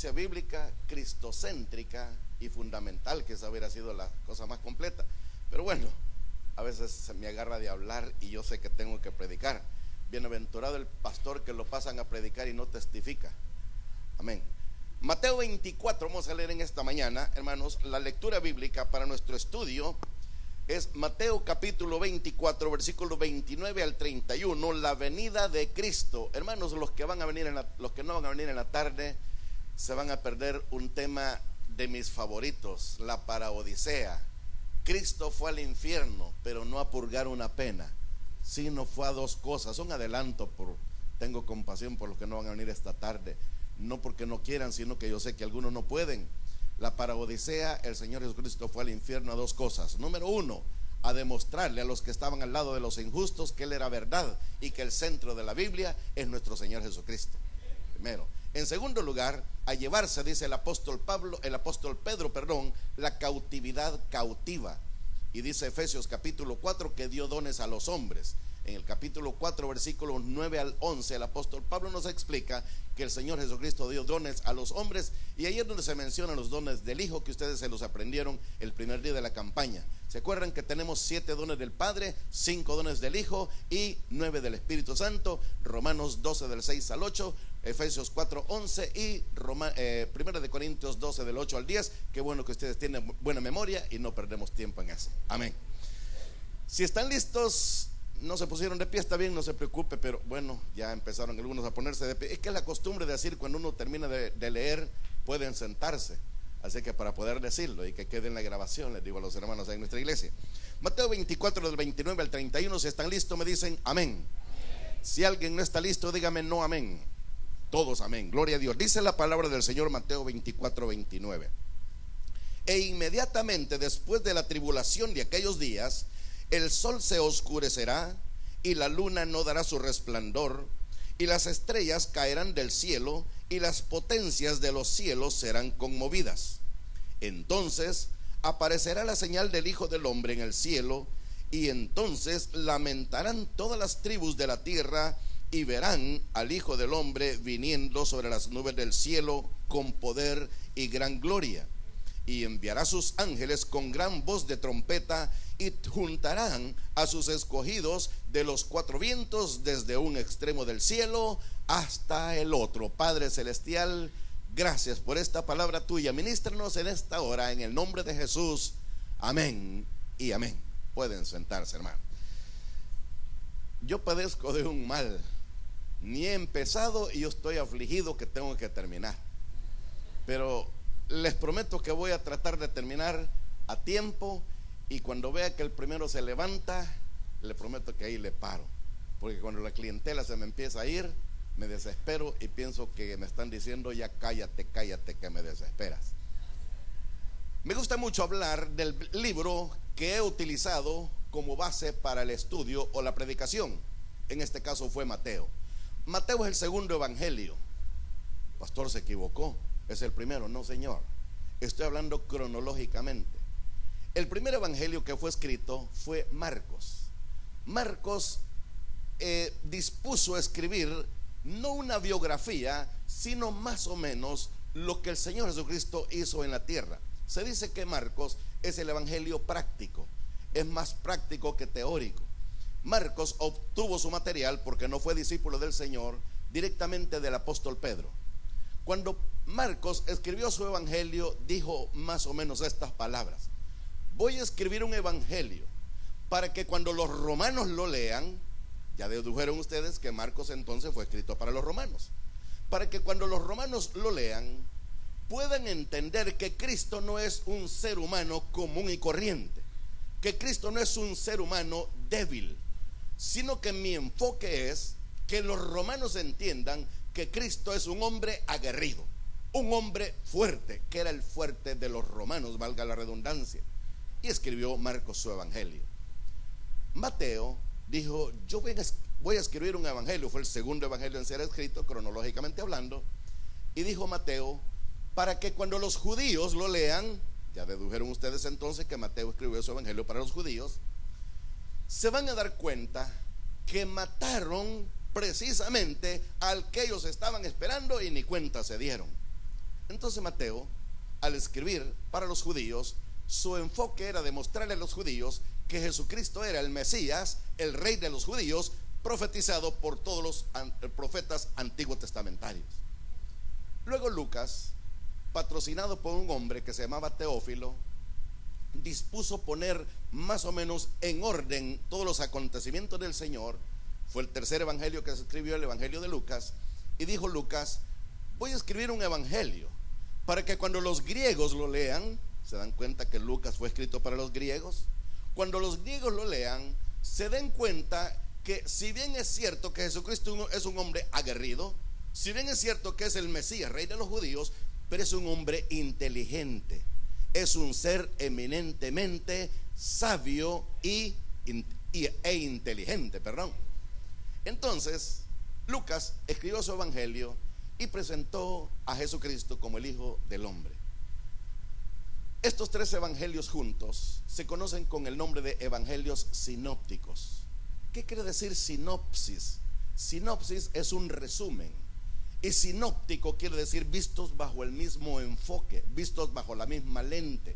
iglesia bíblica, cristocéntrica y fundamental, que esa hubiera sido la cosa más completa. Pero bueno, a veces se me agarra de hablar y yo sé que tengo que predicar. Bienaventurado el pastor que lo pasan a predicar y no testifica. Amén. Mateo 24, vamos a leer en esta mañana, hermanos. La lectura bíblica para nuestro estudio es Mateo capítulo 24, versículo 29 al 31, la venida de Cristo. Hermanos, los que no van a venir en la tarde se van a perder un tema de mis favoritos, la paraodisea. Cristo fue al infierno, pero no a purgar una pena, sino fue a dos cosas. Un adelanto, tengo compasión por los que no van a venir esta tarde, no porque no quieran, sino que yo sé que algunos no pueden. La paraodisea, el Señor Jesucristo fue al infierno a dos cosas. Número uno, a demostrarle a los que estaban al lado de los injustos que Él era verdad y que el centro de la Biblia es nuestro Señor Jesucristo. Primero. En segundo lugar, a llevarse, dice el apóstol Pedro, la cautividad cautiva. Y dice Efesios capítulo 4 que dio dones a los hombres. En el capítulo 4, versículos 9 al 11, el apóstol Pablo nos explica que el Señor Jesucristo dio dones a los hombres. Y ahí es donde se mencionan los dones del Hijo, que ustedes se los aprendieron el primer día de la campaña. ¿Se acuerdan que tenemos 7 dones del Padre, 5 dones del Hijo y 9 del Espíritu Santo? Romanos 12 del 6 al 8, Efesios 4, 11 y 1 de Corintios 12 del 8 al 10. Qué bueno que ustedes tienen buena memoria y no perdemos tiempo en eso. Amén. Si están listos, no se pusieron de pie, está bien, no se preocupe, pero bueno, ya empezaron algunos a ponerse de pie. Es que es la costumbre de decir, cuando uno termina de leer, pueden sentarse. Así que para poder decirlo y que quede en la grabación, les digo a los hermanos en nuestra iglesia. Mateo 24 del 29 al 31, si están listos me dicen amén. Si alguien no está listo, dígame no amén. Todos amén, gloria a Dios. Dice la palabra del Señor, Mateo 24, 29. E inmediatamente después de la tribulación de aquellos días, el sol se oscurecerá y la luna no dará su resplandor, y las estrellas caerán del cielo, y las potencias de los cielos serán conmovidas. Entonces aparecerá la señal del Hijo del Hombre en el cielo, y entonces lamentarán todas las tribus de la tierra, y verán al Hijo del Hombre viniendo sobre las nubes del cielo con poder y gran gloria. Y enviará sus ángeles con gran voz de trompeta, y juntarán a sus escogidos de los 4 vientos, desde un extremo del cielo hasta el otro. Padre celestial, gracias por esta palabra tuya. Ministranos en esta hora en el nombre de Jesús. Amén y amén. Pueden sentarse, hermano. Yo padezco de un mal, ni he empezado y yo estoy afligido que tengo que terminar, pero les prometo que voy a tratar de terminar a tiempo. Y cuando vea que el primero se levanta, le prometo que ahí le paro, porque cuando la clientela se me empieza a ir, me desespero y pienso que me están diciendo ya cállate, cállate, que me desesperas. Me gusta mucho hablar del libro que he utilizado como base para el estudio o la predicación. En este caso fue Mateo. Mateo es el segundo evangelio. El pastor se equivocó, es el primero. No, señor, estoy hablando cronológicamente. El primer evangelio que fue escrito fue Marcos. Marcos dispuso a escribir no una biografía, sino más o menos lo que el Señor Jesucristo hizo en la tierra. Se dice que Marcos es el evangelio práctico, es más práctico que teórico. Marcos obtuvo su material, porque no fue discípulo del Señor, directamente del apóstol Pedro. Cuando Marcos escribió su evangelio, dijo más o menos estas palabras: voy a escribir un evangelio para que cuando los romanos lo lean, ya dedujeron ustedes que Marcos entonces fue escrito para los romanos, para que cuando los romanos lo lean puedan entender que Cristo no es un ser humano común y corriente, que Cristo no es un ser humano débil, sino que mi enfoque es que los romanos entiendan que Cristo es un hombre aguerrido, un hombre fuerte, que era el fuerte de los romanos, valga la redundancia. Y escribió Marcos su evangelio. Mateo dijo: yo voy a escribir un evangelio. Fue el segundo evangelio en ser escrito, cronológicamente hablando. Y dijo Mateo, para que cuando los judíos lo lean, ya dedujeron ustedes entonces que Mateo escribió su evangelio para los judíos, se van a dar cuenta que mataron precisamente al que ellos estaban esperando y ni cuenta se dieron. Entonces Mateo, al escribir para los judíos, su enfoque era demostrarle a los judíos que Jesucristo era el Mesías, el rey de los judíos, profetizado por todos los profetas antiguos testamentarios. Luego Lucas, patrocinado por un hombre que se llamaba Teófilo, dispuso poner más o menos en orden todos los acontecimientos del Señor. Fue el tercer evangelio que se escribió, el evangelio de Lucas. Y dijo Lucas: voy a escribir un evangelio para que cuando los griegos lo lean, se dan cuenta que Lucas fue escrito para los griegos, cuando los griegos lo lean, se den cuenta que si bien es cierto que Jesucristo es un hombre aguerrido, si bien es cierto que es el Mesías, rey de los judíos, pero es un hombre inteligente, es un ser eminentemente sabio e inteligente, perdón. Entonces Lucas escribió su evangelio y presentó a Jesucristo como el Hijo del Hombre. Estos tres evangelios juntos se conocen con el nombre de evangelios sinópticos. ¿Qué quiere decir sinopsis? Sinopsis es un resumen, y sinóptico quiere decir vistos bajo el mismo enfoque, vistos bajo la misma lente.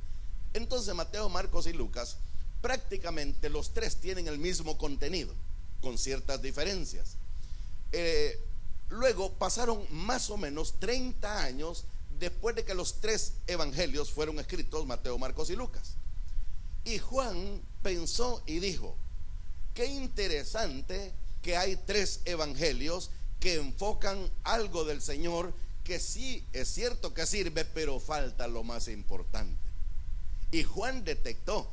Entonces Mateo, Marcos y Lucas, prácticamente los tres tienen el mismo contenido, con ciertas diferencias. Luego pasaron más o menos 30 años después de que los tres evangelios fueron escritos, Mateo, Marcos y Lucas. Y Juan pensó y dijo: qué interesante que hay tres evangelios que enfocan algo del Señor que sí es cierto que sirve, pero falta lo más importante. Y Juan detectó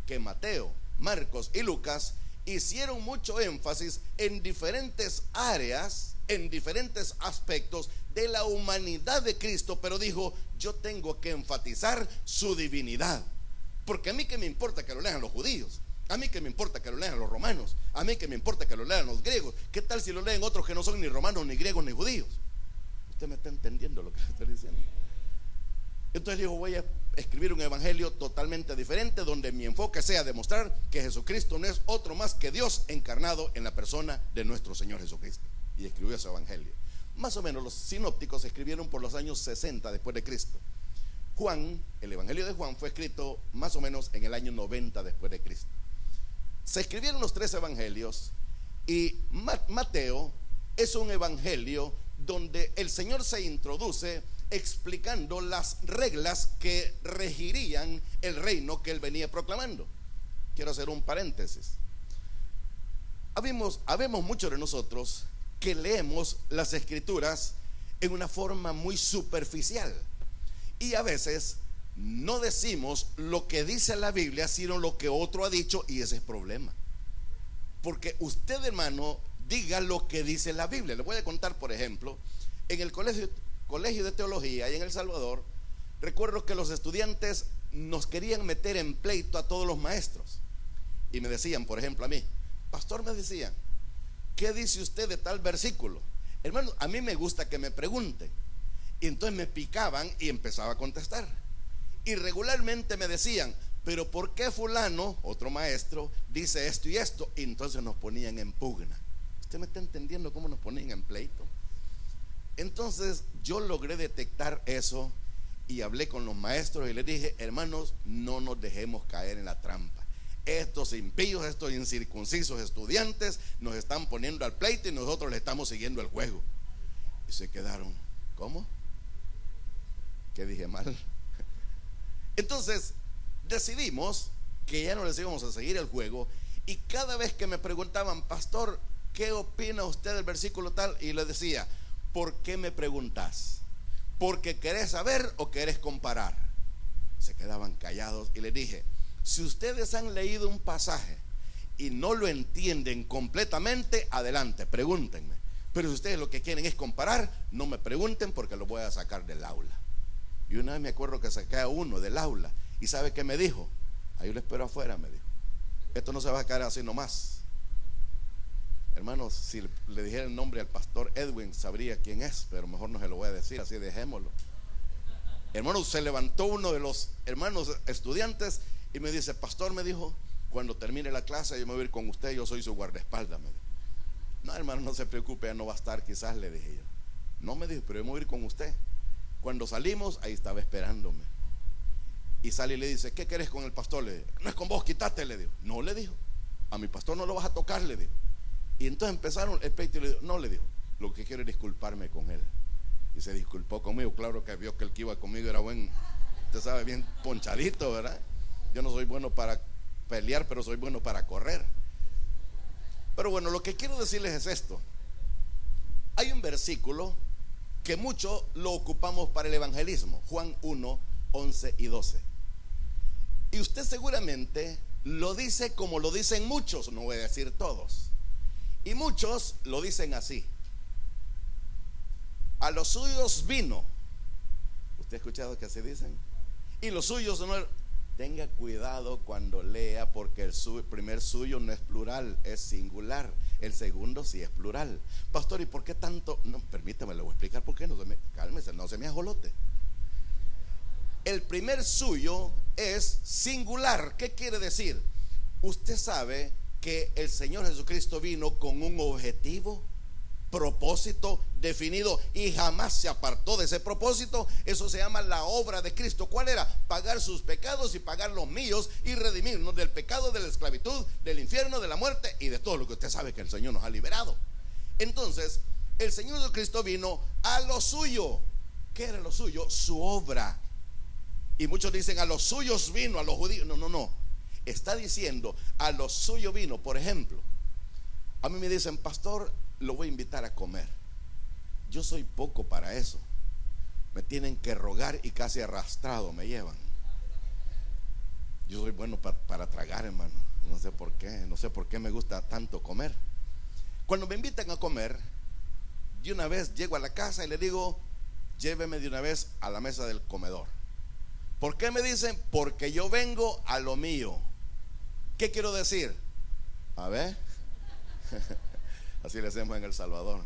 que Mateo, Marcos y Lucas hicieron mucho énfasis en diferentes áreas, en diferentes aspectos de la humanidad de Cristo, pero dijo: yo tengo que enfatizar su divinidad, porque a mí que me importa que lo lean los judíos, a mí que me importa que lo lean los romanos, a mí que me importa que lo lean los griegos. ¿Qué tal si lo leen otros que no son ni romanos, ni griegos, ni judíos? Usted me está entendiendo lo que estoy diciendo. Entonces dijo: voy a escribir un evangelio totalmente diferente, donde mi enfoque sea demostrar que Jesucristo no es otro más que Dios encarnado en la persona de nuestro Señor Jesucristo. Y escribió ese evangelio. Más o menos los sinópticos se escribieron por los años 60 después de Cristo. Juan, el evangelio de Juan, fue escrito más o menos en el año 90 después de Cristo. Se escribieron los tres evangelios, y Mateo es un evangelio donde el Señor se introduce explicando las reglas que regirían el reino que él venía proclamando. Quiero hacer un paréntesis. Habemos muchos de nosotros que leemos las escrituras en una forma muy superficial, y a veces no decimos lo que dice la Biblia, sino lo que otro ha dicho, y ese es problema. Porque usted, hermano, diga lo que dice la Biblia. Le voy a contar, por ejemplo, en el colegio de teología y en El Salvador, recuerdo que los estudiantes nos querían meter en pleito a todos los maestros, y me decían, por ejemplo, a mí: pastor, me decían, ¿qué dice usted de tal versículo? Hermano, a mí me gusta que me pregunten. Y entonces me picaban y empezaba a contestar. Y regularmente me decían: pero ¿por qué fulano, otro maestro, dice esto y esto? Y entonces nos ponían en pugna. ¿Usted me está entendiendo cómo nos ponían en pleito? Entonces yo logré detectar eso y hablé con los maestros y les dije: hermanos, no nos dejemos caer en la trampa. Estos impíos, estos incircuncisos estudiantes nos están poniendo al pleito y nosotros le estamos siguiendo el juego. Y se quedaron: ¿cómo? ¿Qué dije mal? Entonces decidimos que ya no les íbamos a seguir el juego, y cada vez que me preguntaban: pastor, ¿qué opina usted del versículo tal? Y le decía: ¿por qué me preguntas? ¿Porque querés saber o querés comparar? Se quedaban callados, y les dije: si ustedes han leído un pasaje y no lo entienden completamente, adelante, pregúntenme. Pero si ustedes lo que quieren es comparar, no me pregunten, porque lo voy a sacar del aula. Y una vez me acuerdo que saqué a uno del aula, y ¿sabe qué me dijo? Ahí lo espero afuera, me dijo. Esto no se va a caer así nomás. Hermanos, si le dijera el nombre al pastor Edwin, sabría quién es, pero mejor no se lo voy a decir, así dejémoslo. Hermanos, se levantó uno de los hermanos estudiantes y me dice: pastor, me dijo, cuando termine la clase yo me voy a ir con usted, yo soy su guardaespaldas, me dijo. No, hermano, no se preocupe, ya no va a estar, quizás, le dije yo. No, me dijo, pero yo me voy a ir con usted. Cuando salimos, ahí estaba esperándome. Y sale y le dice: ¿qué querés con el pastor? Le dijo: no es con vos, quítate, le dijo. No, le dijo, a mi pastor no lo vas a tocar, le dijo. Y entonces empezaron el pleito y le dijo: no, le dijo, lo que quiero es disculparme con él. Y se disculpó conmigo. Claro que vio que el que iba conmigo era buen, usted sabe, bien ponchadito, ¿verdad? Yo no soy bueno para pelear, pero soy bueno para correr. Pero bueno, lo que quiero decirles es esto. Hay un versículo que mucho lo ocupamos para el evangelismo, Juan 1, 11 y 12. Y usted seguramente lo dice como lo dicen muchos, no voy a decir todos. Y muchos lo dicen así: a los suyos vino. ¿Usted ha escuchado que así dicen? Y los suyos no. Tenga cuidado cuando lea, porque el primer suyo no es plural, es singular. El segundo sí es plural. Pastor, ¿y por qué tanto? No, permítame, le voy a explicar por qué. Cálmese, no se me ajolote. El primer suyo es singular. ¿Qué quiere decir? Usted sabe que el Señor Jesucristo vino con un objetivo, propósito definido, y jamás se apartó de ese propósito. Eso se llama la obra de Cristo. ¿Cuál era? Pagar sus pecados y pagar los míos, y redimirnos del pecado, de la esclavitud, del infierno, de la muerte y de todo lo que usted sabe que el Señor nos ha liberado. Entonces, el Señor Jesucristo vino a lo suyo. ¿Qué era lo suyo? Su obra. Y muchos dicen: a los suyos vino, a los judíos. No, no, no. Está diciendo: a lo suyo vino. Por ejemplo, a mí me dicen: pastor, lo voy a invitar a comer. Yo soy poco para eso. Me tienen que rogar y casi arrastrado me llevan. Yo soy bueno para tragar, hermano. No sé por qué me gusta tanto comer. Cuando me invitan a comer, de una vez llego a la casa y le digo: lléveme de una vez a la mesa del comedor. ¿Por qué me dicen? Porque yo vengo a lo mío. ¿Qué quiero decir? A ver. Así le hacemos en El Salvador.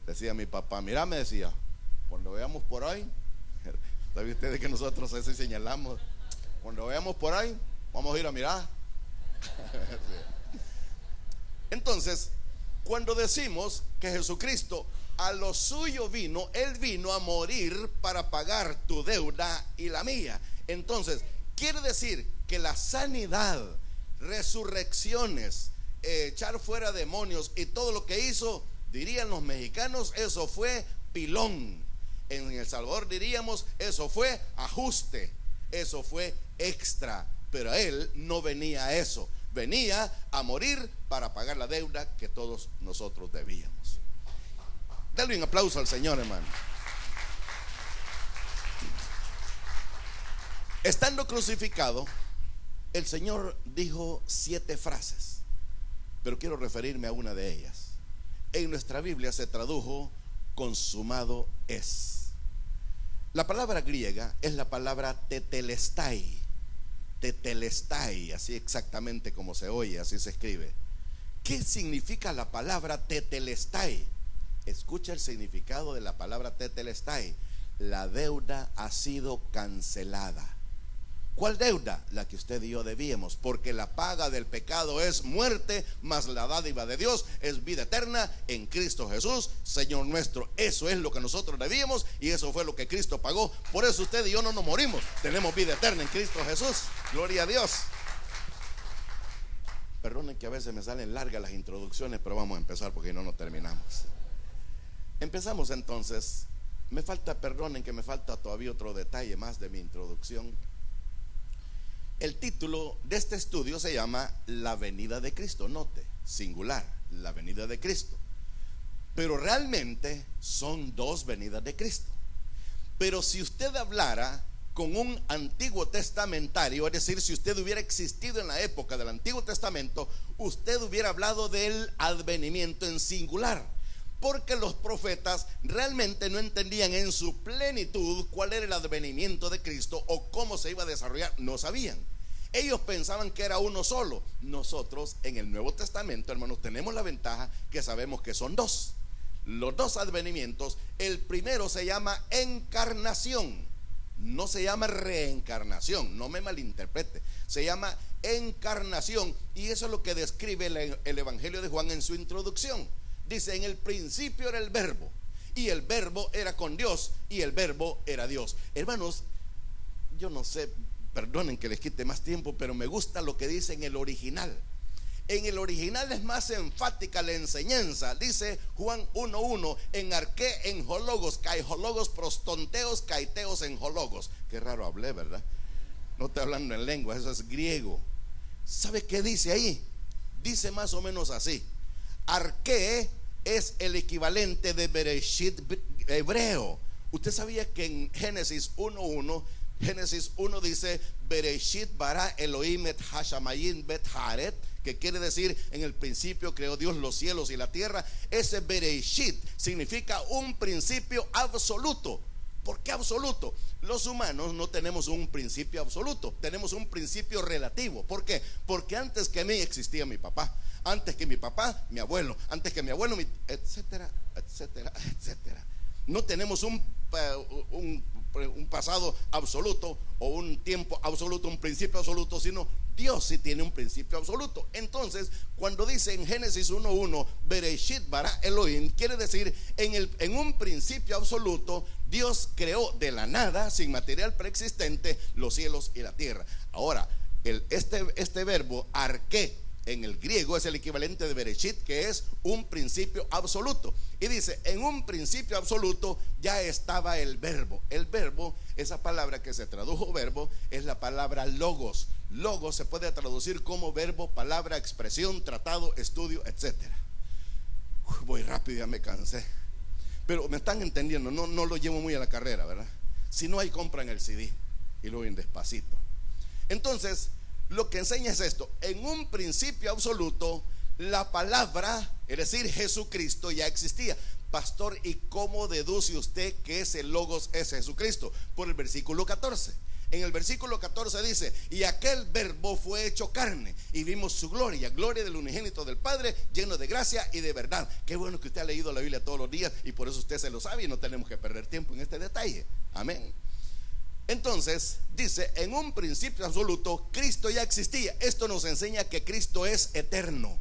Decía mi papá: mira, me decía, cuando veamos por ahí, ¿sabe ustedes que nosotros así señalamos? Cuando veamos por ahí, vamos a ir a mirar. Entonces, cuando decimos que Jesucristo a lo suyo vino, Él vino a morir para pagar tu deuda y la mía. Entonces, quiere decir que la sanidad, resurrecciones, echar fuera demonios y todo lo que hizo, dirían los mexicanos, eso fue pilón. En El Salvador diríamos: eso fue ajuste, eso fue extra. Pero Él no venía a eso, venía a morir para pagar la deuda que todos nosotros debíamos. Dale un aplauso al Señor, hermano. Estando crucificado, el Señor dijo 7 frases, pero quiero referirme a una de ellas. En nuestra Biblia se tradujo: consumado es. La palabra griega es la palabra tetelestai. Tetelestai, así exactamente como se oye, así se escribe. ¿Qué significa la palabra tetelestai? Escucha el significado de la palabra tetelestai: la deuda ha sido cancelada. ¿Cuál deuda? La que usted y yo debíamos, porque la paga del pecado es muerte, mas la dádiva de Dios es vida eterna en Cristo Jesús, Señor nuestro. Eso es lo que nosotros debíamos, y eso fue lo que Cristo pagó. Por eso usted y yo no nos morimos, tenemos vida eterna en Cristo Jesús. Gloria a Dios. Perdonen que a veces me salen largas las introducciones, pero vamos a empezar porque no terminamos. Empezamos entonces. Perdonen que me falta todavía otro detalle más de mi introducción. El título de este estudio se llama La venida de Cristo. Note, singular, la venida de Cristo. Pero realmente son 2 venidas de Cristo. Pero si usted hablara con un antiguo testamentario, es decir, si usted hubiera existido en la época del Antiguo Testamento, usted hubiera hablado del advenimiento en singular, porque los profetas realmente no entendían en su plenitud cuál era el advenimiento de Cristo o cómo se iba a desarrollar. No sabían. Ellos pensaban que era uno solo. Nosotros en el Nuevo Testamento, hermanos, tenemos la ventaja que sabemos que son 2. Los 2 advenimientos. El primero se llama encarnación, no se llama reencarnación, no me malinterprete, se llama encarnación. Y eso es lo que describe el Evangelio de Juan en su introducción. Dice: en el principio era el verbo, y el verbo era con Dios, y el verbo era Dios. Hermanos, yo no sé, perdonen que les quite más tiempo, pero me gusta lo que dice en el original. En el original es más enfática la enseñanza. Dice Juan 1:1: en arqué en hologos, kai hologos prostonteos, kaiteos en hologos. Qué raro hablé, ¿verdad? No estoy hablando en lengua, eso es griego. ¿Sabe qué dice ahí? Dice más o menos así: arqué es el equivalente de Bereshit hebreo. Usted sabía que en Génesis 1:1, Génesis 1 dice: Bereshit bara Elohim et hashamayim bet haaret, que quiere decir en el principio creó Dios los cielos y la tierra. Ese Bereshit significa un principio absoluto. ¿Por qué absoluto? Los humanos no tenemos un principio absoluto, tenemos un principio relativo. ¿Por qué? Porque antes que mí existía mi papá, antes que mi papá, mi abuelo, antes que mi abuelo, etcétera, etcétera, etcétera. No tenemos un pasado absoluto o un tiempo absoluto, un principio absoluto, sino Dios sí tiene un principio absoluto. Entonces, cuando dice en Génesis 1:1 Bereshit bara Elohim, quiere decir en un principio absoluto Dios creó de la nada, sin material preexistente, los cielos y la tierra. Ahora, este verbo arqué en el griego es el equivalente de Bereshit, que es un principio absoluto. Y dice: en un principio absoluto ya estaba el verbo. El verbo, esa palabra que se tradujo verbo, es la palabra logos. Logos se puede traducir como verbo, palabra, expresión, tratado, estudio, etcétera. Voy rápido, ya me cansé, pero me están entendiendo. No lo llevo muy a la carrera, ¿verdad? Si no, hay compran el CD y lo ven despacito. Entonces, lo que enseña es esto: en un principio absoluto la palabra, es decir, Jesucristo, ya existía. Pastor, ¿y cómo deduce usted que ese logos es Jesucristo? Por el versículo 14. En el versículo 14 dice: y aquel verbo fue hecho carne y vimos su gloria, gloria del unigénito del Padre, lleno de gracia y de verdad. Qué bueno que usted ha leído la Biblia todos los días, y por eso usted se lo sabe y no tenemos que perder tiempo en este detalle. Amén. Entonces dice: en un principio absoluto Cristo ya existía. Esto nos enseña que Cristo es eterno.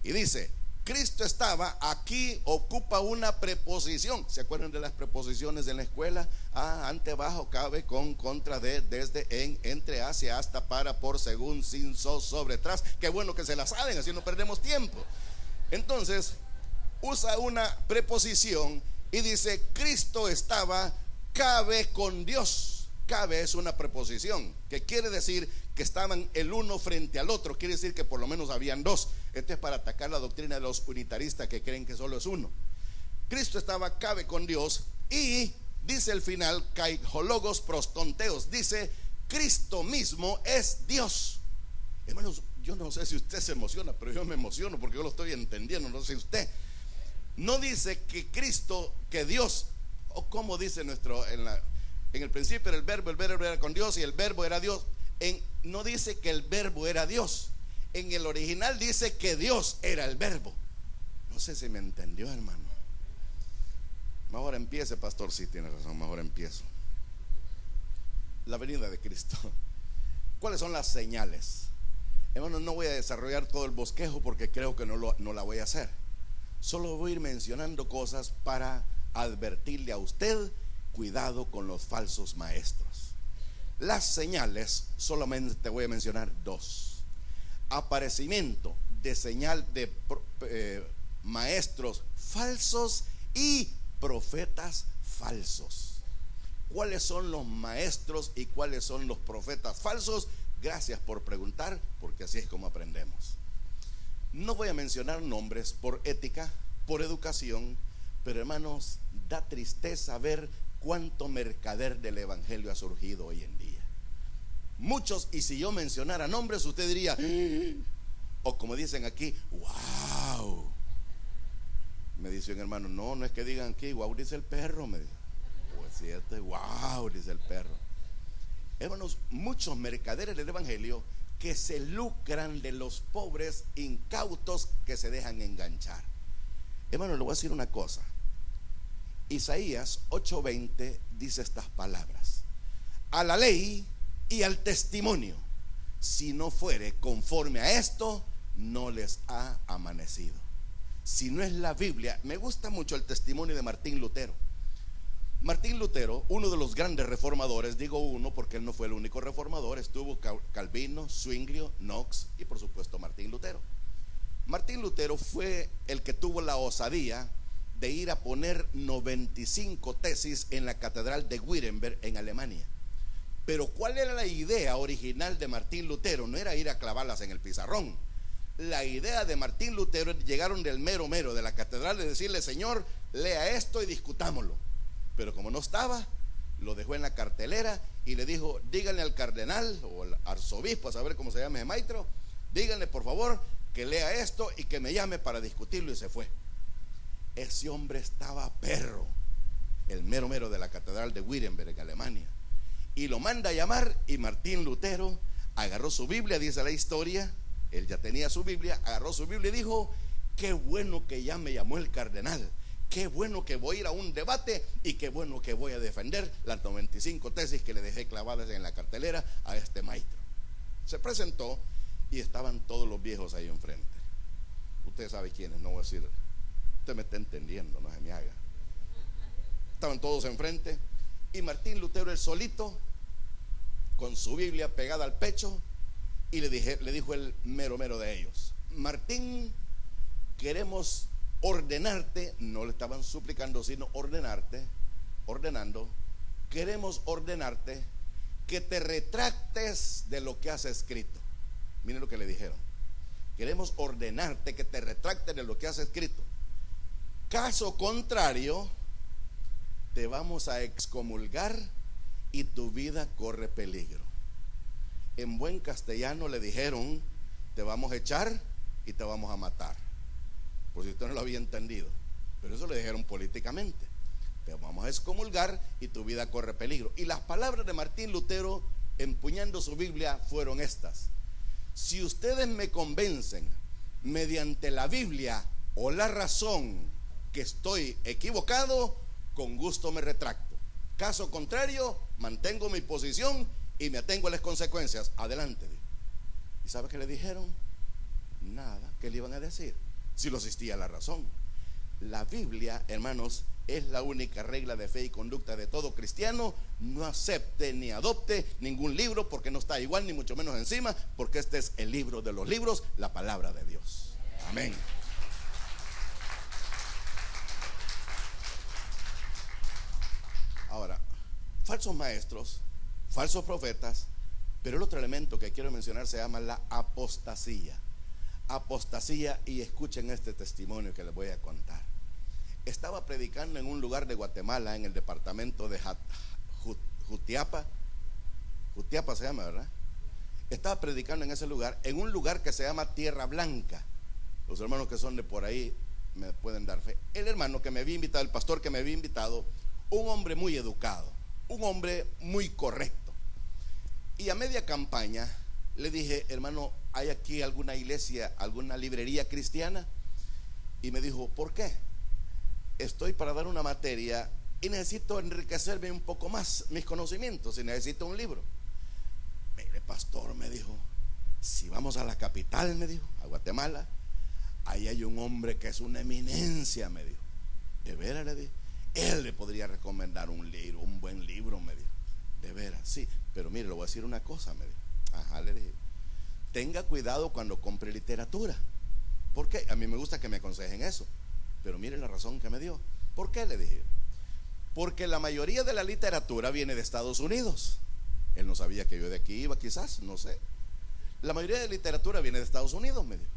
Y dice: Cristo estaba, aquí ocupa una preposición. ¿Se acuerdan de las preposiciones en la escuela? Ante, bajo, cabe, con, contra, de, desde, en, entre, hacia, hasta, para, por, según, sin, sobre, tras. Qué bueno que se la saben, así no perdemos tiempo. Entonces usa una preposición y dice: Cristo estaba, cabe con Dios. Cabe es una preposición que quiere decir que estaban el uno frente al otro. Quiere decir que por lo menos habían dos. Esto es para atacar la doctrina de los unitaristas que creen que solo es uno. Cristo estaba, cabe con Dios. Y dice el final: kai hologos prostonteos. Dice: Cristo mismo es Dios. Hermanos, yo no sé si usted se emociona, pero yo me emociono porque yo lo estoy entendiendo. No sé usted. No dice que Cristo, que Dios, o como dice en el principio era el verbo era con Dios y el verbo era Dios. No dice que el verbo era Dios. En el original dice que Dios era el verbo. No sé si me entendió, hermano. Mejor empiece, pastor. Sí, tiene razón, mejor empiezo. La venida de Cristo. ¿Cuáles son las señales? Hermano, no voy a desarrollar todo el bosquejo porque creo que no la voy a hacer. Solo voy a ir mencionando cosas para advertirle a usted: cuidado con los falsos maestros. Las señales, solamente te voy a mencionar dos: aparecimiento de señal de maestros falsos y profetas falsos. ¿Cuáles son los maestros y cuáles son los profetas falsos? Gracias por preguntar, porque así es como aprendemos. No voy a mencionar nombres por ética, por educación, pero hermanos, da tristeza ver cuánto mercader del evangelio ha surgido hoy en día. Muchos, y si yo mencionara nombres, usted diría, o como dicen aquí, wow. Me dice un hermano: no es que digan aquí, wow, dice el perro. Me dice, pues cierto, wow, dice el perro. Hermanos, muchos mercaderes del evangelio que se lucran de los pobres incautos que se dejan enganchar. Hermano, le voy a decir una cosa. Isaías 8:20 dice estas palabras: a la ley y al testimonio, si no fuere conforme a esto, no les ha amanecido. si no es la Biblia. Me gusta mucho el testimonio de Martín Lutero. Martín Lutero, uno de los grandes reformadores, digo uno porque él no fue el único reformador, estuvo Calvino, Zwinglio, Knox y por supuesto Martín Lutero. Martín Lutero fue el que tuvo la osadía de ir a poner 95 tesis en la catedral de Wittenberg en Alemania. Pero ¿cuál era la idea original de Martín Lutero? No era ir a clavarlas en el pizarrón. La idea de Martín Lutero llegaron del mero de la catedral de decirle: Señor, lea esto y discutámoslo. Pero como no estaba, lo dejó en la cartelera y le dijo: díganle al cardenal o al arzobispo, a saber cómo se llama ese maestro, díganle por favor que lea esto y que me llame para discutirlo. Y se fue. Ese hombre estaba perro, el mero de la catedral de Wittenberg en Alemania, y lo manda a llamar. Y Martín Lutero agarró su Biblia, dice la historia, él ya tenía su Biblia, agarró su Biblia y dijo: qué bueno que ya me llamó el cardenal, qué bueno que voy a ir a un debate y qué bueno que voy a defender las 95 tesis que le dejé clavadas en la cartelera a este maestro. Se presentó y estaban todos los viejos ahí enfrente. Usted sabe quiénes, no voy a decir, usted me está entendiendo, no se me haga. Estaban todos enfrente y Martín Lutero, el solito, con su Biblia pegada al pecho, y le dijo el mero de ellos: Martín, queremos ordenarte, no le estaban suplicando sino ordenando, queremos ordenarte que te retractes de lo que has escrito. Miren lo que le dijeron: queremos ordenarte que te retractes de lo que has escrito. Caso contrario, te vamos a excomulgar y tu vida corre peligro. En buen castellano le dijeron: te vamos a echar y te vamos a matar. Por si usted no lo había entendido, pero eso le dijeron políticamente: te vamos a excomulgar y tu vida corre peligro. Y las palabras de Martín Lutero, empuñando su Biblia, fueron estas: si ustedes me convencen mediante la Biblia o la razón que estoy equivocado, con gusto me retracto. Caso contrario, mantengo mi posición y me atengo a las consecuencias. Adelante. ¿Y sabe qué le dijeron? Nada. ¿Qué le iban a decir? Si lo existía la razón. La Biblia, hermanos, es la única regla de fe y conducta de todo cristiano. No acepte ni adopte ningún libro porque no está igual ni mucho menos encima, porque este es el libro de los libros, la palabra de Dios. Amén. Ahora, falsos maestros, falsos profetas, pero el otro elemento que quiero mencionar se llama la apostasía. Apostasía, y escuchen este testimonio que les voy a contar. Estaba predicando en un lugar de Guatemala, en el departamento de Jutiapa. Jutiapa se llama, ¿verdad? Estaba predicando en ese lugar, en un lugar que se llama Tierra Blanca. Los hermanos que son de por ahí me pueden dar fe. El hermano que me había invitado, el pastor que me había invitado, un hombre muy educado, un hombre muy correcto. Y a media campaña le dije: hermano, ¿hay aquí alguna iglesia, alguna librería cristiana? Y me dijo: ¿por qué? Estoy para dar una materia y necesito enriquecerme un poco más mis conocimientos y necesito un libro. Mire, pastor, me dijo, si vamos a la capital, me dijo, a Guatemala, ahí hay un hombre que es una eminencia, me dijo. ¿De veras? Le dije. Él le podría recomendar un libro, un buen libro, me dijo. De veras, sí, pero mire, le voy a decir una cosa, me dijo. Ajá, le dije: tenga cuidado cuando compre literatura. ¿Por qué? A mí me gusta que me aconsejen eso, pero mire la razón que me dio. ¿Por qué? Le dije: porque la mayoría de la literatura viene de Estados Unidos. Él no sabía que yo de aquí iba, quizás, no sé. La mayoría de la literatura viene de Estados Unidos, me dijo.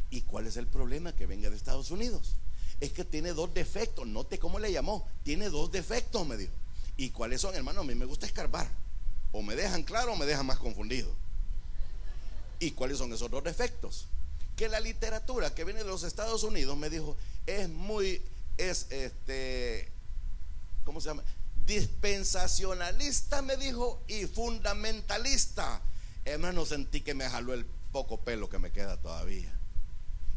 ¿Y cuál es el problema que venga de Estados Unidos? Es que tiene dos defectos. Note cómo le llamó. Tiene dos defectos, me dijo. ¿Y cuáles son, hermano? A mí me gusta escarbar. O me dejan claro o me dejan más confundido. ¿Y cuáles son esos dos defectos? Que la literatura que viene de los Estados Unidos, me dijo, ¿cómo se llama? Dispensacionalista, me dijo, y fundamentalista. Hermano, sentí que me jaló el poco pelo que me queda todavía.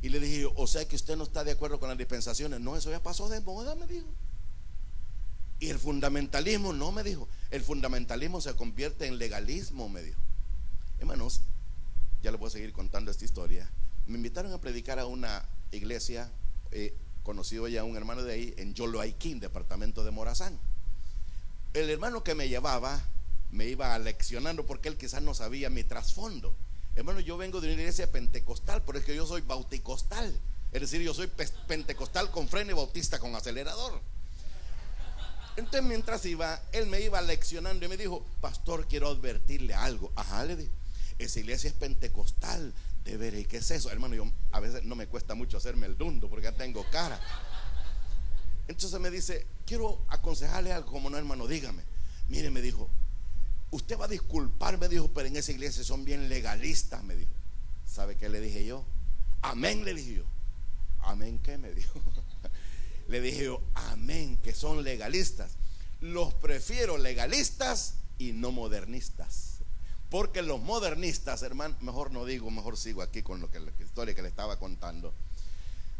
Y le dije: o sea que usted no está de acuerdo con las dispensaciones. No, eso ya pasó de moda, me dijo. Y el fundamentalismo, no, me dijo. El fundamentalismo se convierte en legalismo, me dijo. Hermanos, ya les voy a seguir contando esta historia. Me invitaron a predicar a una iglesia conocido ya un hermano de ahí en Yoloaiquín, departamento de Morazán. El hermano que me llevaba me iba aleccionando porque él quizás no sabía mi trasfondo. Hermano, yo vengo de una iglesia pentecostal, pero es que yo soy bauticostal. Es decir, yo soy pentecostal con freno y bautista con acelerador. Entonces mientras iba, él me iba leccionando y me dijo: pastor, quiero advertirle algo. Ajá, le dije, esa iglesia es pentecostal. De veras, ¿y qué es eso? Hermano, yo a veces no me cuesta mucho hacerme el dundo porque ya tengo cara. Entonces me dice: quiero aconsejarle algo. Como no, hermano, dígame. Mire, me dijo, usted va a disculpar, me dijo, pero en esa iglesia son bien legalistas, me dijo. ¿Sabe qué le dije yo? Amén, le dije yo. Amén, ¿qué? Me dijo. Le dije yo, amén, que son legalistas. Los prefiero legalistas y no modernistas. Porque los modernistas, hermano, mejor no digo, mejor sigo aquí con la historia que le estaba contando.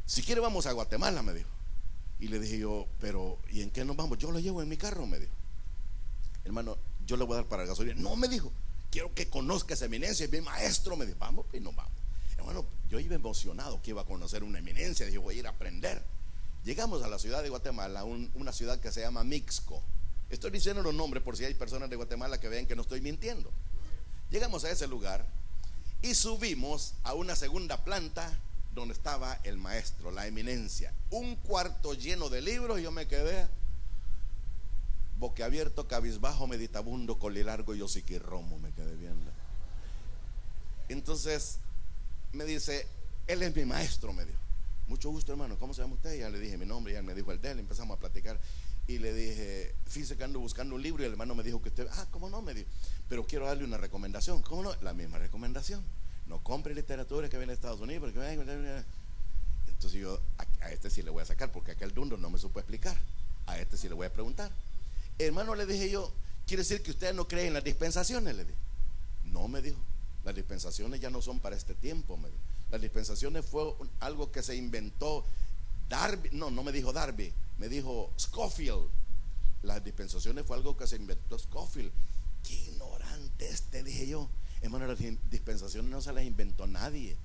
Si quiere vamos a Guatemala, me dijo. Y le dije yo, pero ¿y en qué nos vamos? Yo lo llevo en mi carro, me dijo. Hermano, yo le voy a dar para gasolina. No, me dijo, quiero que conozca esa eminencia, es mi maestro. Me dijo, vamos y nos vamos. Hermano, yo iba emocionado que iba a conocer una eminencia. Dije, voy a ir a aprender. Llegamos a la ciudad de Guatemala, una ciudad que se llama Mixco. Estoy diciendo los nombres por si hay personas de Guatemala que vean que no estoy mintiendo. Llegamos a ese lugar y subimos a una segunda planta donde estaba el maestro, la eminencia. Un cuarto lleno de libros y yo me quedé boquiabierto, cabizbajo, meditabundo, colilargo y hociquirromo, me quedé viendo. Entonces me dice, él es mi maestro, me dijo. Mucho gusto, hermano, ¿cómo se llama usted? Ya le dije mi nombre, ya me dijo el de él, empezamos a platicar. Y le dije, fíjese que ando buscando un libro. Y el hermano me dijo que usted, ¿cómo no? Me dijo, pero quiero darle una recomendación. ¿Cómo no? La misma recomendación. No compre literatura que viene de Estados Unidos. Entonces yo, a este sí le voy a sacar, porque aquel dundo no me supo explicar. A este sí le voy a preguntar. Hermano, le dije yo, ¿quiere decir que usted no cree en las dispensaciones? Le dije. No, me dijo, las dispensaciones ya no son para este tiempo, me dijo. Las dispensaciones fue algo que se inventó Darby. No me dijo Darby, me dijo Scofield. Las dispensaciones fue algo que se inventó Scofield. Qué ignorante dije yo. Hermano, las dispensaciones no se las inventó nadie.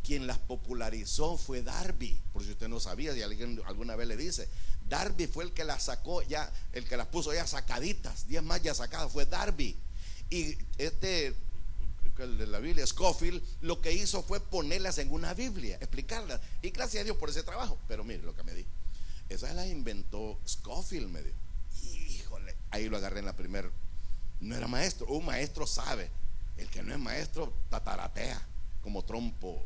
Quien las popularizó fue Darby. Por si usted no sabía, si alguien alguna vez le dice, Darby fue el que las sacó ya, el que las puso ya sacaditas, 10 más ya sacadas, fue Darby. Y el de la Biblia, Scofield, lo que hizo fue ponerlas en una Biblia, explicarlas. Y gracias a Dios por ese trabajo. Pero mire lo que me dijo, esas las inventó Scofield, me dijo. Híjole, ahí lo agarré en la primera. No era maestro. Un maestro sabe. El que no es maestro tataratea como trompo.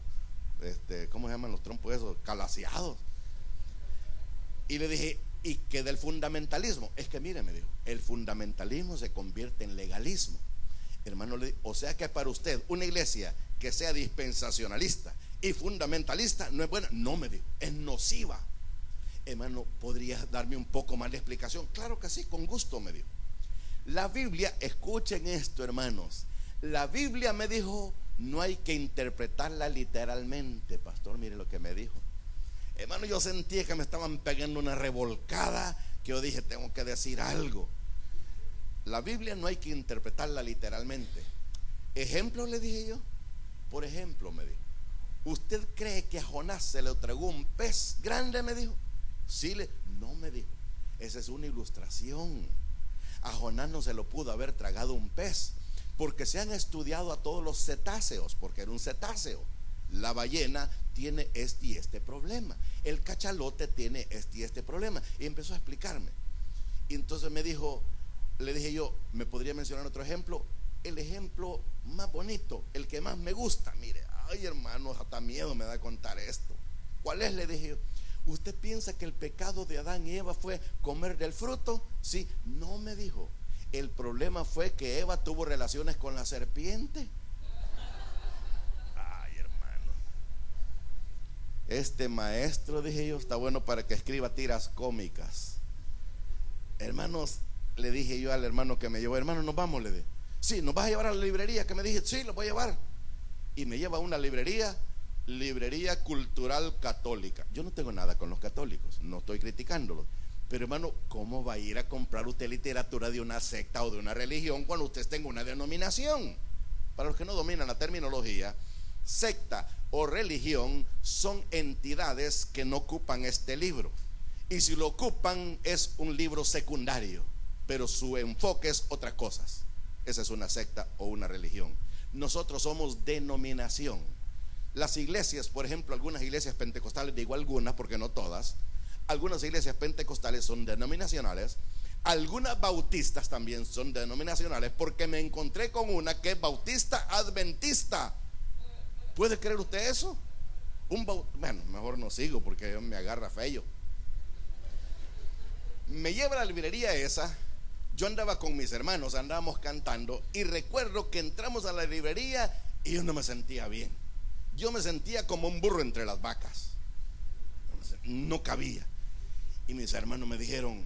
¿Cómo se llaman los trompos esos? Calaseados. Y le dije, ¿y qué del fundamentalismo? Es que mire, me dijo, el fundamentalismo se convierte en legalismo. Hermano, o sea que para usted una iglesia que sea dispensacionalista y fundamentalista no es buena. No, me dijo, es nociva. Hermano, ¿podría darme un poco más de explicación? Claro que sí, con gusto, me dijo. La Biblia, escuchen esto, hermanos. La Biblia, me dijo, no hay que interpretarla literalmente. Pastor, mire lo que me dijo. Hermano, yo sentía que me estaban pegando una revolcada, que yo dije, tengo que decir algo. La Biblia no hay que interpretarla literalmente. Ejemplo, le dije yo. Por ejemplo, me dijo, ¿usted cree que a Jonás se le entregó un pez grande? Me dijo. Sí, no, me dijo, esa es una ilustración. A Jonás no se lo pudo haber tragado un pez, porque se han estudiado a todos los cetáceos, porque era un cetáceo. La ballena tiene este y este problema, el cachalote tiene este y este problema. Y empezó a explicarme. Y entonces me dijo, le dije yo, ¿me podría mencionar otro ejemplo? El ejemplo más bonito, el que más me gusta. Mire, ay, hermano, hasta miedo me da contar esto. ¿Cuál es? Le dije yo. ¿Usted piensa que el pecado de Adán y Eva fue comer del fruto? Sí. No, me dijo, el problema fue que Eva tuvo relaciones con la serpiente. Ay, hermano, este maestro, dije yo, está bueno para que escriba tiras cómicas. Hermanos, le dije yo al hermano que me llevó, hermano, nos vamos, le dije. Sí, nos vas a llevar a la librería, que me dije, sí, lo voy a llevar. Y me lleva a una librería cultural católica. Yo no tengo nada con los católicos, no estoy criticándolos, pero hermano, ¿cómo va a ir a comprar usted literatura de una secta o de una religión cuando usted tenga una denominación? Para los que no dominan la terminología, secta o religión son entidades que no ocupan este libro. Y si lo ocupan es un libro secundario, pero su enfoque es otras cosas. Esa es una secta o una religión. Nosotros somos denominación. Las iglesias, por ejemplo, algunas iglesias pentecostales, digo algunas porque no todas, algunas iglesias pentecostales son denominacionales. Algunas bautistas también son denominacionales, porque me encontré con una que es bautista adventista. ¿Puede creer usted eso? Bueno, mejor no sigo porque me agarra feo. Me lleva a la librería esa. Yo andaba con mis hermanos, andábamos cantando, y recuerdo que entramos a la librería y yo no me sentía bien. Yo me sentía como un burro entre las vacas. No cabía. Y mis hermanos me dijeron: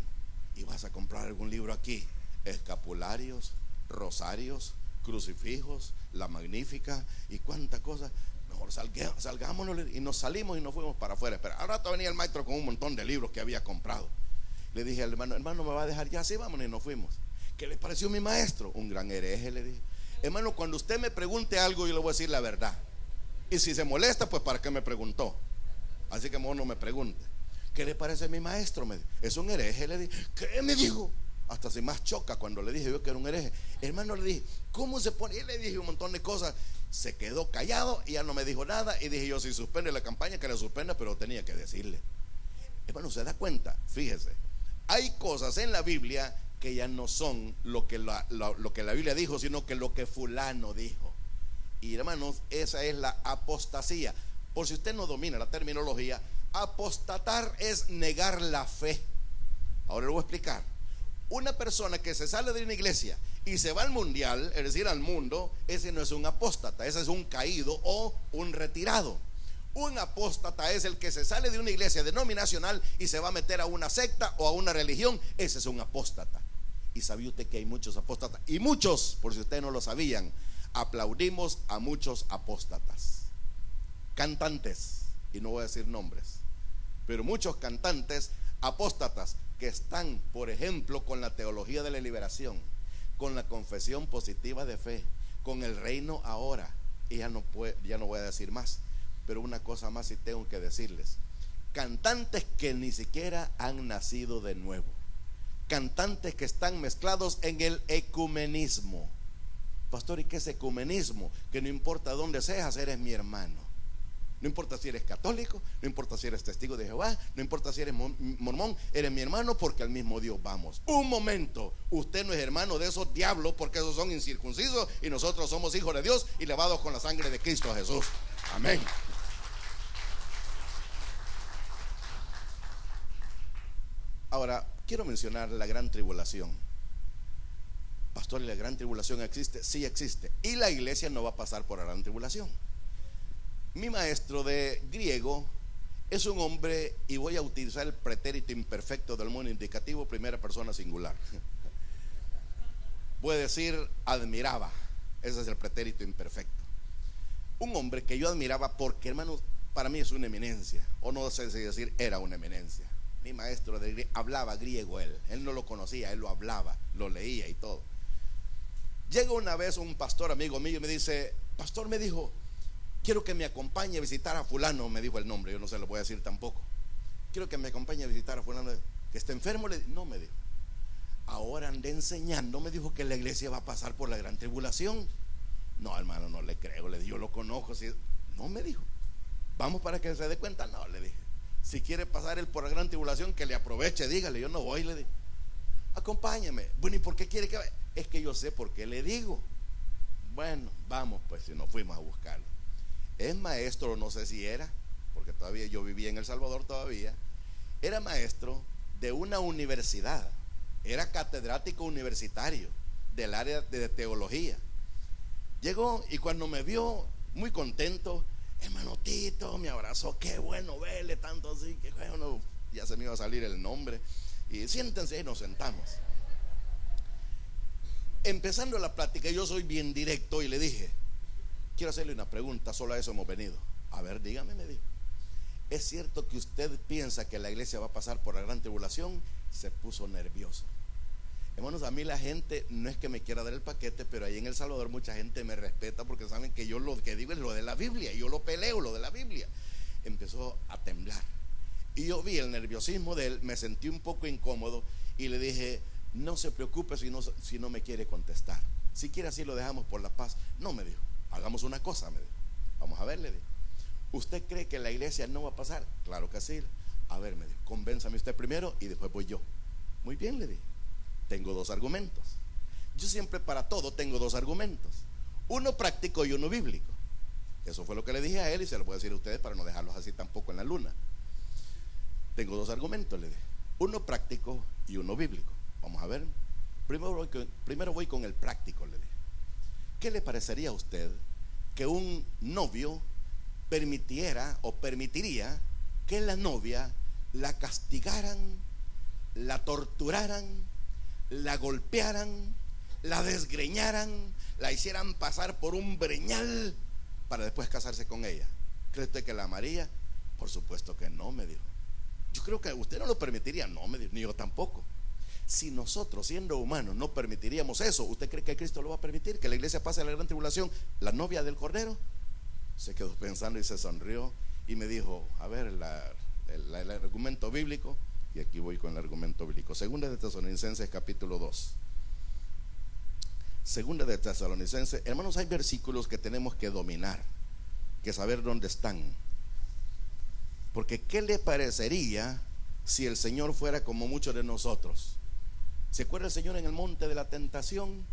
¿y vas a comprar algún libro aquí? Escapularios, rosarios, crucifijos, la Magnífica y cuánta cosa. Mejor salgámonos. Y nos salimos y nos fuimos para afuera. Pero al rato venía el maestro con un montón de libros que había comprado. Le dije al hermano: hermano, ¿me va a dejar ya? Sí, vámonos. Y nos fuimos. ¿Qué le pareció mi maestro? Un gran hereje, le dije. Hermano, cuando usted me pregunte algo, yo le voy a decir la verdad. Y si se molesta, pues ¿para qué me preguntó? Así que mejor no me pregunte. ¿Qué le parece a mi maestro? Me dijo: es un hereje, le dije. ¿Qué me dijo? Hasta se más choca cuando le dije yo que era un hereje. Hermano, le dije: ¿cómo se pone? Y le dije un montón de cosas. Se quedó callado y ya no me dijo nada. Y dije yo: si suspende la campaña, que la suspenda, pero tenía que decirle. Hermano, ¿se da cuenta? Fíjese, hay cosas en la Biblia que ya no son lo que la Biblia dijo, sino que lo que fulano dijo. Y hermanos, esa es la apostasía. Por si usted no domina la terminología, apostatar es negar la fe. Ahora le voy a explicar. Una persona que se sale de una iglesia y se va al mundial, es decir, al mundo, ese no es un apóstata, ese es un caído o un retirado. Un apóstata es el que se sale de una iglesia denominacional y se va a meter a una secta o a una religión. Ese es un apóstata. Y sabía usted que hay muchos apóstatas, y muchos, por si ustedes no lo sabían, aplaudimos a muchos apóstatas, cantantes, y no voy a decir nombres, pero muchos cantantes apóstatas que están, por ejemplo, con la teología de la liberación, con la confesión positiva de fe, con el reino ahora. Y ya no voy a decir más, pero una cosa más sí tengo que decirles: cantantes que ni siquiera han nacido de nuevo, cantantes que están mezclados en el ecumenismo. Pastor, ¿y qué es ecumenismo? Que no importa dónde seas, eres mi hermano. No importa si eres católico, no importa si eres testigo de Jehová, no importa si eres mormón, eres mi hermano, porque al mismo Dios vamos. Un momento, usted no es hermano de esos diablos, porque esos son incircuncisos, y nosotros somos hijos de Dios y lavados con la sangre de Cristo Jesús. Amén. Ahora, quiero mencionar la gran tribulación. Pastor, ¿y la gran tribulación existe? Sí existe. Y la iglesia no va a pasar por la gran tribulación. Mi maestro de griego es un hombre, y voy a utilizar el pretérito imperfecto del modo indicativo, primera persona singular. Voy a decir admiraba. Ese es el pretérito imperfecto. Un hombre que yo admiraba porque, hermanos, para mí es una eminencia, o no sé si decir era una eminencia. Mi maestro de griego hablaba griego, él no lo conocía, él lo hablaba, lo leía y todo. Llega una vez un pastor amigo mío y me dice: pastor, me dijo, quiero que me acompañe a visitar a fulano. Me dijo el nombre, yo no se lo voy a decir tampoco. Quiero que me acompañe a visitar a fulano que está enfermo. No, me dijo. Ahora andé enseñando, me dijo, que la iglesia va a pasar por la gran tribulación. No, hermano, no le creo. Le dije: yo lo conozco. ¿Sí? No, me dijo. Vamos para que se dé cuenta. No, le dije. Si quiere pasar él por la gran tribulación, que le aproveche, dígale, yo no voy, le dije. Acompáñeme. Bueno, ¿y por qué quiere que vaya? Es que yo sé por qué le digo. Bueno, vamos pues, si nos fuimos a buscarlo. Es maestro, no sé si era, porque todavía yo vivía en El Salvador todavía. Era maestro de una universidad, era catedrático universitario del área de teología. Llegó y cuando me vio, muy contento: hermano Tito, me abrazó, qué bueno verle tanto así, qué bueno. Ya se me iba a salir el nombre. Y siéntense, y nos sentamos. Empezando la plática, yo soy bien directo y le dije: quiero hacerle una pregunta, solo a eso hemos venido. A ver, dígame, me dijo. ¿Es cierto que usted piensa que la iglesia va a pasar por la gran tribulación? Se puso nervioso. Hermanos, a mí la gente no es que me quiera dar el paquete, pero ahí en El Salvador mucha gente me respeta porque saben que yo lo que digo es lo de la Biblia, yo lo peleo, lo de la Biblia. Empezó a temblar y yo vi el nerviosismo de él, me sentí un poco incómodo y le dije: no se preocupe si no me quiere contestar, si quiere así lo dejamos por la paz. No, me dijo, hagamos una cosa, me dijo, vamos a ver, le dije, ¿usted cree que la iglesia no va a pasar? Claro que sí. A ver, me dijo, convénzame usted primero y después voy yo. Muy bien, le dije, tengo dos argumentos. Yo siempre para todo tengo dos argumentos, uno práctico y uno bíblico. Eso fue lo que le dije a él y se lo voy a decir a ustedes para no dejarlos así tampoco en la luna. Tengo dos argumentos, le dije, uno práctico y uno bíblico. Vamos a ver. Primero voy con el práctico, le dije. ¿Qué le parecería a usted que un novio permitiría que la novia la castigaran, la torturaran, la golpearan, la desgreñaran, la hicieran pasar por un breñal para después casarse con ella? ¿Cree usted que la amaría? Por supuesto que no, me dijo. Yo creo que usted no lo permitiría. No, me dijo, ni yo tampoco. Si nosotros, siendo humanos, no permitiríamos eso, ¿usted cree que Cristo lo va a permitir? ¿Que la iglesia pase a la gran tribulación, la novia del Cordero? Se quedó pensando y se sonrió y me dijo: a ver, el argumento bíblico. Y aquí voy con el argumento bíblico. Segunda de Tesalonicenses capítulo 2. Segunda de Tesalonicenses. Hermanos, hay versículos que tenemos que dominar, que saber dónde están. Porque ¿qué le parecería si el Señor fuera como muchos de nosotros? ¿Se acuerda el Señor en el monte de la tentación?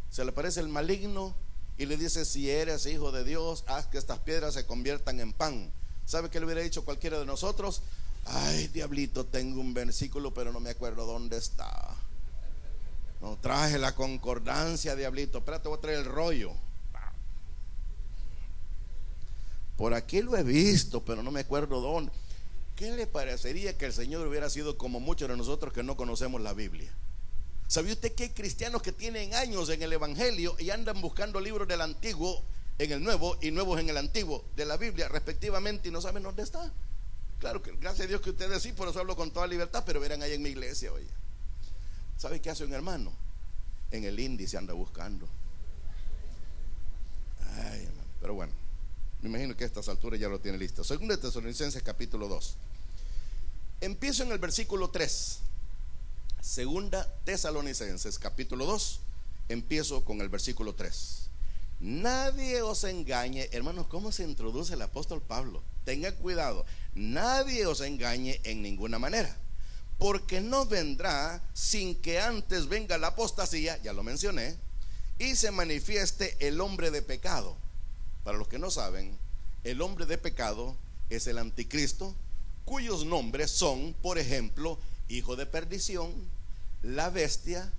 Se le aparece el maligno y le dice: si eres hijo de Dios, haz que estas piedras se conviertan en pan. ¿Sabe qué le hubiera dicho cualquiera de nosotros? Ay, diablito, tengo un versículo pero no me acuerdo dónde está. No traje la concordancia, diablito. Espérate, voy a traer el rollo. Por aquí lo he visto pero no me acuerdo dónde. ¿Qué le parecería que el Señor hubiera sido como muchos de nosotros que no conocemos la Biblia? ¿Sabía usted que hay cristianos que tienen años en el Evangelio y andan buscando libros del Antiguo en el Nuevo y nuevos en el Antiguo de la Biblia respectivamente y no saben dónde está? Claro que gracias a Dios que ustedes sí, por eso hablo con toda libertad, pero verán ahí en mi iglesia, oye. ¿Sabe qué hace un hermano? En el índice anda buscando. Ay, hermano, pero bueno, me imagino que a estas alturas ya lo tiene listo. Segunda de Tesalonicenses capítulo 2. Empiezo en el versículo 3. Segunda Tesalonicenses capítulo 2. Empiezo con el versículo 3. Nadie os engañe. Hermanos, ¿cómo se introduce el apóstol Pablo? Tenga cuidado. Nadie os engañe en ninguna manera, porque no vendrá sin que antes venga la apostasía, ya lo mencioné, y se manifieste el hombre de pecado. Para los que no saben, el hombre de pecado es el anticristo, cuyos nombres son, por ejemplo, hijo de perdición, la bestia,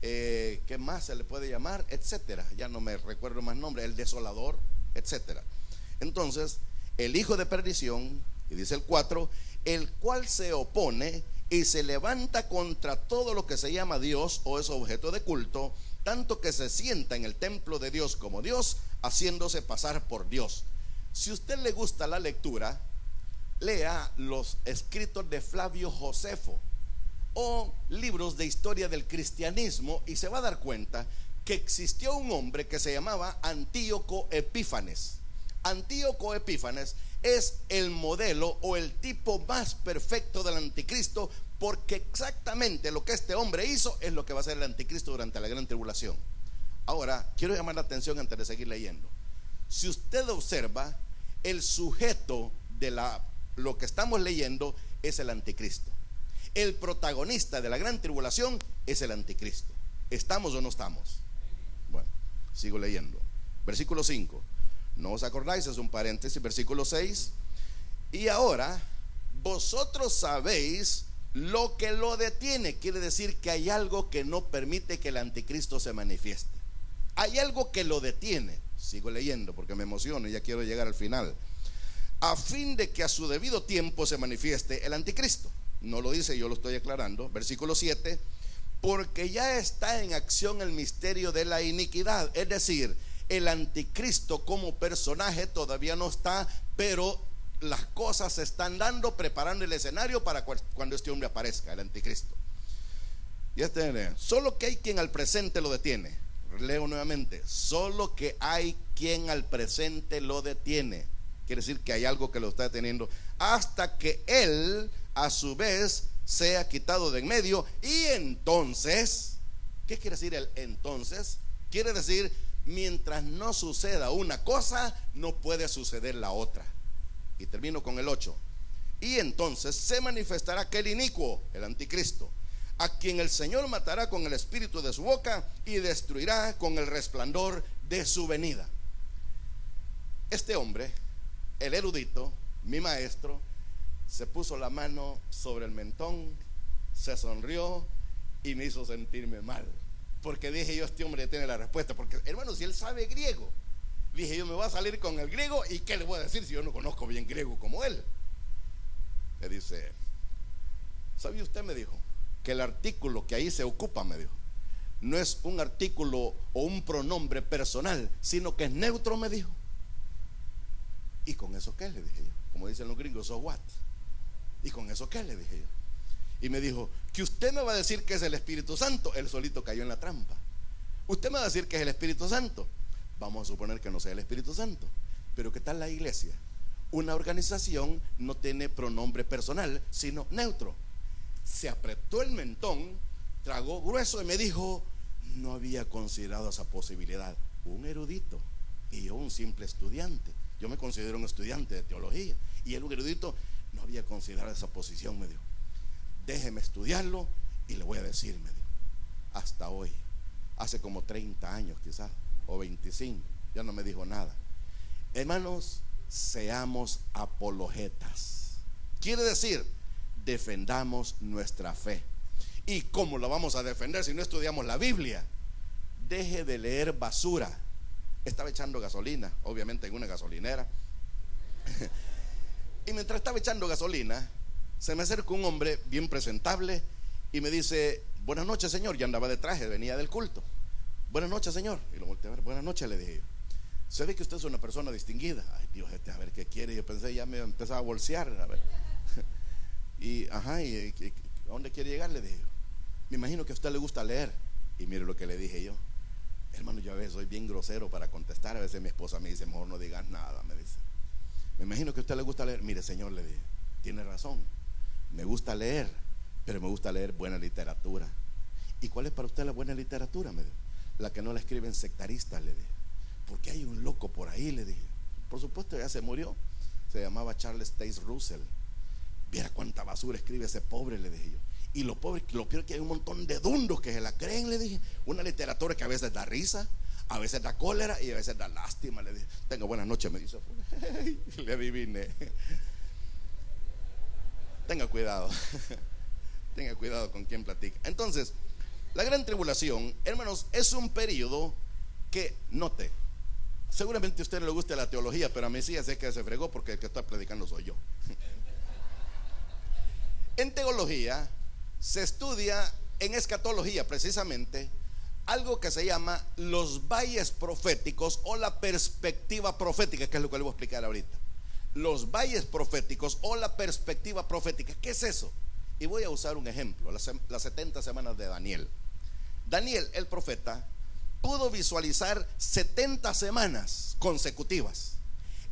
¿qué más se le puede llamar? Etcétera. Ya no me recuerdo más nombres, el desolador, etcétera. Entonces, el hijo de perdición, y dice el 4, el cual se opone y se levanta contra todo lo que se llama Dios o es objeto de culto, tanto que se sienta en el templo de Dios como Dios, haciéndose pasar por Dios. Si a usted le gusta la lectura, lea los escritos de Flavio Josefo o libros de historia del cristianismo y se va a dar cuenta que existió un hombre que se llamaba Antíoco Epífanes. Antíoco Epífanes es el modelo o el tipo más perfecto del anticristo, porque exactamente lo que este hombre hizo es lo que va a hacer el anticristo durante la gran tribulación. Ahora, quiero llamar la atención antes de seguir leyendo. Si usted observa, el sujeto de lo que estamos leyendo es el anticristo. El protagonista de la gran tribulación es el anticristo. ¿Estamos o no estamos? Bueno, sigo leyendo. Versículo 5. No os acordáis, es un paréntesis. Versículo 6. Y ahora vosotros sabéis lo que lo detiene. Quiere decir que hay algo que no permite que el anticristo se manifieste. Hay algo que lo detiene. Sigo leyendo porque me emociono y ya quiero llegar al final. A fin de que a su debido tiempo se manifieste el anticristo. No lo dice, yo lo estoy aclarando. Versículo 7. Porque ya está en acción el misterio de la iniquidad. Es decir, el anticristo como personaje todavía no está, pero las cosas se están dando, preparando el escenario para cuando este hombre aparezca, el anticristo. Solo que hay quien al presente lo detiene. Leo nuevamente, solo que hay quien al presente lo detiene. Quiere decir que hay algo que lo está deteniendo, hasta que él a su vez sea quitado de en medio. Y entonces, ¿qué quiere decir el entonces? Quiere decir, mientras no suceda una cosa, no puede suceder la otra. Y termino con el 8. Y entonces se manifestará aquel inicuo, el anticristo, a quien el Señor matará con el espíritu de su boca y destruirá con el resplandor de su venida. Este hombre, el erudito, mi maestro, se puso la mano sobre el mentón, se sonrió y me hizo sentirme mal, porque dije yo, este hombre ya tiene la respuesta. Porque hermano, si él sabe griego, dije yo, me voy a salir con el griego, y qué le voy a decir si yo no conozco bien griego como él. Me dice, ¿sabe usted? Me dijo que el artículo que ahí se ocupa, me dijo, no es un artículo o un pronombre personal, sino que es neutro, me dijo. ¿Y con eso qué? Le dije yo. Como dicen los gringos, so what? ¿Y con eso qué? Le dije yo. Y me dijo, que usted me va a decir que es el Espíritu Santo. Él solito cayó en la trampa. Usted me va a decir que es el Espíritu Santo. Vamos a suponer que no sea el Espíritu Santo. Pero ¿qué tal la iglesia? Una organización no tiene pronombre personal, sino neutro. Se apretó el mentón, tragó grueso y me dijo, no había considerado esa posibilidad. Un erudito y yo un simple estudiante. Yo me considero un estudiante de teología, y él, un erudito, no había considerado esa posición. Me dijo, déjeme estudiarlo y le voy a decir, me dijo. Hasta hoy, hace como 30 años quizás, o 25, ya no me dijo nada. Hermanos, seamos apologetas. Quiere decir, defendamos nuestra fe. ¿Y cómo la vamos a defender si no estudiamos la Biblia? Deje de leer basura. Estaba echando gasolina, obviamente en una gasolinera. Y mientras estaba echando gasolina, se me acerca un hombre bien presentable y me dice, buenas noches, señor. Ya andaba de traje, venía del culto. Buenas noches, señor. Y lo volteé a ver. Buenas noches, le dije yo. Se ve que usted es una persona distinguida. Ay, Dios, a ver qué quiere. Yo pensé, ya me empezaba a bolsear, a ver. Y ¿a dónde quiere llegar? Le dije yo. Me imagino que a usted le gusta leer. Y mire lo que le dije yo. Hermano, yo a veces soy bien grosero para contestar. A veces mi esposa me dice, mejor no digas nada, me dice. Me imagino que a usted le gusta leer. Mire, señor, le dije, tiene razón. Me gusta leer, pero me gusta leer buena literatura. ¿Y cuál es para usted la buena literatura? Me dijo. La que no la escriben sectaristas, le dije. Porque hay un loco por ahí, le dije. Por supuesto, ya se murió. Se llamaba Charles Taze Russell. Viera cuánta basura escribe ese pobre, le dije yo. Y lo peor es que hay un montón de dundos que se la creen, le dije. Una literatura que a veces da risa, a veces da cólera y a veces da lástima, le dije. Tenga buenas noches, me dice. Le adiviné. Tenga cuidado. Tenga cuidado con quien platica. Entonces, la gran tribulación, hermanos, es un periodo que, note, seguramente a usted no le gusta la teología, pero a mí sí, ya sé que se fregó, porque el que está predicando soy yo. En teología se estudia, en escatología precisamente, algo que se llama los valles proféticos o la perspectiva profética, que es lo que le voy a explicar ahorita. Los valles proféticos o la perspectiva profética, ¿qué es eso? Y voy a usar un ejemplo, las 70 semanas de Daniel. Daniel, el profeta, pudo visualizar 70 semanas consecutivas.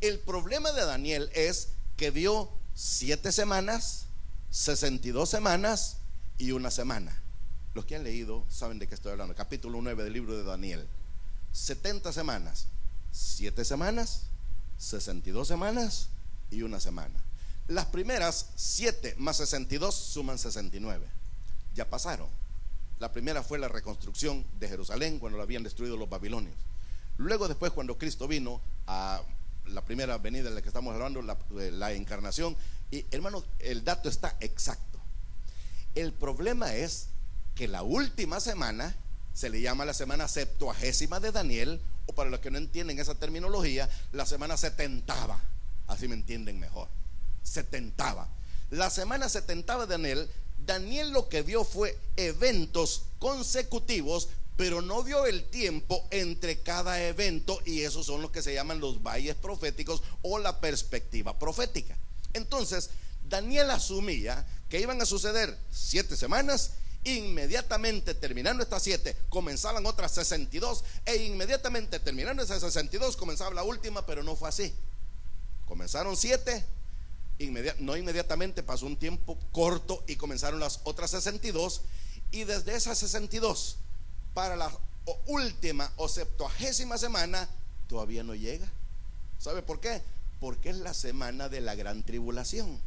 El problema de Daniel es que vio 7 semanas, 62 semanas y una semana. Los que han leído saben de qué estoy hablando. Capítulo 9 del libro de Daniel. 70 semanas, 7 semanas, 62 semanas y una semana. Las primeras 7 más 62 suman 69. Ya pasaron. La primera fue la reconstrucción de Jerusalén cuando la habían destruido los babilonios. Luego, después, cuando Cristo vino, a la primera venida de la que estamos hablando, la encarnación. Y hermanos, el dato está exacto. El problema es que la última semana se le llama la semana septuagésima de Daniel, o para los que no entienden esa terminología, la semana setentava. Así me entienden mejor. Setentava. La semana setentava de Daniel, Daniel lo que vio fue eventos consecutivos, pero no vio el tiempo entre cada evento, y esos son los que se llaman los valles proféticos o la perspectiva profética. Entonces, Daniel asumía que iban a suceder 7 semanas Inmediatamente terminando estas 7, comenzaban otras 62, e inmediatamente terminando esas 62 comenzaba la última, pero no fue así. Comenzaron 7, no inmediatamente, pasó un tiempo corto y comenzaron las otras 62, y desde esas 62 para la última o 70ª semana todavía no llega. ¿Sabe por qué? Porque es la semana de la gran tribulación.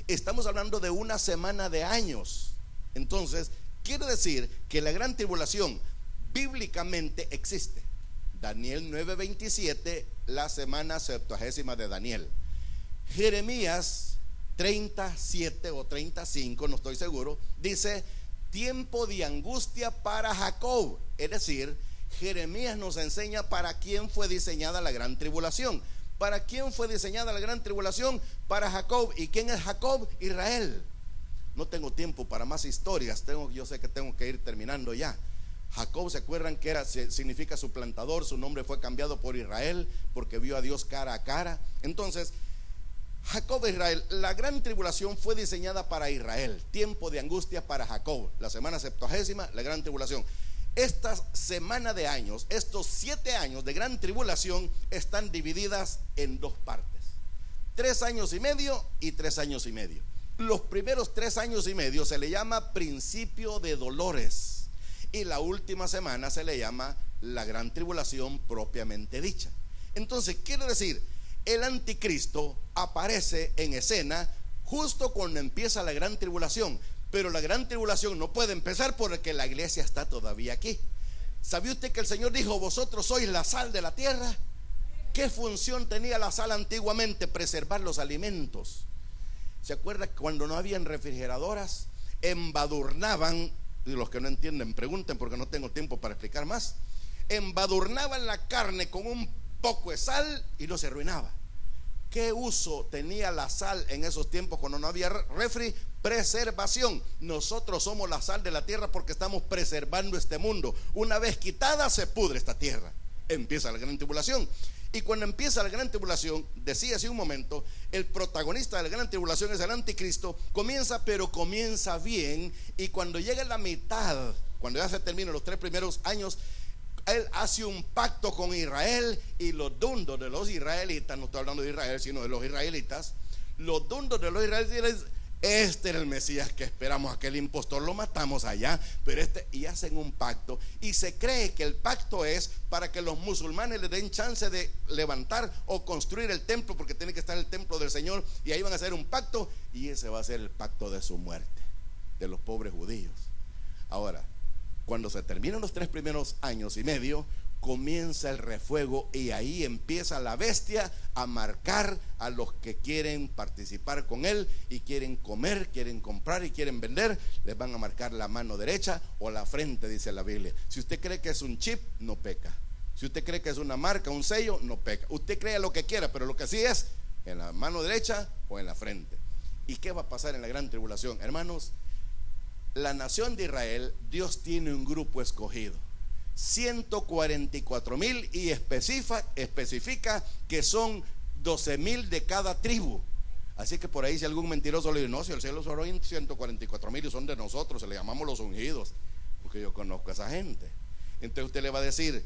Estamos hablando de una semana de años. Entonces quiere decir que la gran tribulación bíblicamente existe. Daniel 9:27, la semana 70ª de Daniel. Jeremías 37 o 35, no estoy seguro, dice: tiempo de angustia para Jacob. Es decir, Jeremías nos enseña para quién fue diseñada la gran tribulación. ¿Para quién fue diseñada la gran tribulación? Para Jacob. ¿Y quién es Jacob? Israel. No tengo tiempo para más historias. Yo sé que tengo que ir terminando ya. Jacob, ¿se acuerdan que significa suplantador? Su nombre fue cambiado por Israel porque vio a Dios cara a cara. Entonces, Jacob e Israel, la gran tribulación fue diseñada para Israel. Tiempo de angustia para Jacob. La semana 70ª, la gran tribulación. Esta semana de años, estos 7 años de gran tribulación, están divididas en 2 partes: 3 años y medio y 3 años y medio. Los primeros 3 años y medio se le llama principio de dolores, y la última semana se le llama la gran tribulación propiamente dicha. Entonces quiere decir, el anticristo aparece en escena justo cuando empieza la gran tribulación. Pero la gran tribulación no puede empezar porque la iglesia está todavía aquí. ¿Sabía usted que el Señor dijo: vosotros sois la sal de la tierra? ¿Qué función tenía la sal antiguamente? Preservar los alimentos. ¿Se acuerda que cuando no habían refrigeradoras, embadurnaban? Y los que no entienden pregunten, porque no tengo tiempo para explicar más. Embadurnaban la carne con un poco de sal y no se arruinaba. ¿Qué uso tenía la sal en esos tiempos cuando no había refri? Preservación. Nosotros somos la sal de la tierra porque estamos preservando este mundo. Una vez quitada, se pudre esta tierra. Empieza la gran tribulación. Y cuando empieza la gran tribulación, decía hace un momento, el protagonista de la gran tribulación es el anticristo. Comienza, pero comienza bien. Y cuando llega la mitad, cuando ya se terminan los 3 primeros años, él hace un pacto con Israel, y los dundos de los israelitas, no estoy hablando de Israel sino de los israelitas, los dundos de los israelitas, este era el Mesías que esperamos, aquel impostor lo matamos allá, pero y hacen un pacto, y se cree que el pacto es para que los musulmanes le den chance de levantar o construir el templo, porque tiene que estar el templo del Señor, y ahí van a hacer un pacto, y ese va a ser el pacto de su muerte, de los pobres judíos. Ahora, cuando se terminan los 3 primeros años y medio, comienza el refuego, y ahí empieza la bestia a marcar a los que quieren participar con él y quieren comer, quieren comprar y quieren vender. Les van a marcar la mano derecha o la frente, dice la Biblia. Si usted cree que es un chip, no peca. Si usted cree que es una marca, un sello, no peca. Usted cree lo que quiera, pero lo que sí es en la mano derecha o en la frente. ¿Y qué va a pasar en la gran tribulación? Hermanos, la nación de Israel, Dios tiene un grupo escogido, 144,000, y especifica que son 12,000 de cada tribu. Así que por ahí, si algún mentiroso le dice: no, si el cielo solo hay 144,000 y son de nosotros, se le llamamos los ungidos, porque yo conozco a esa gente. Entonces usted le va a decir: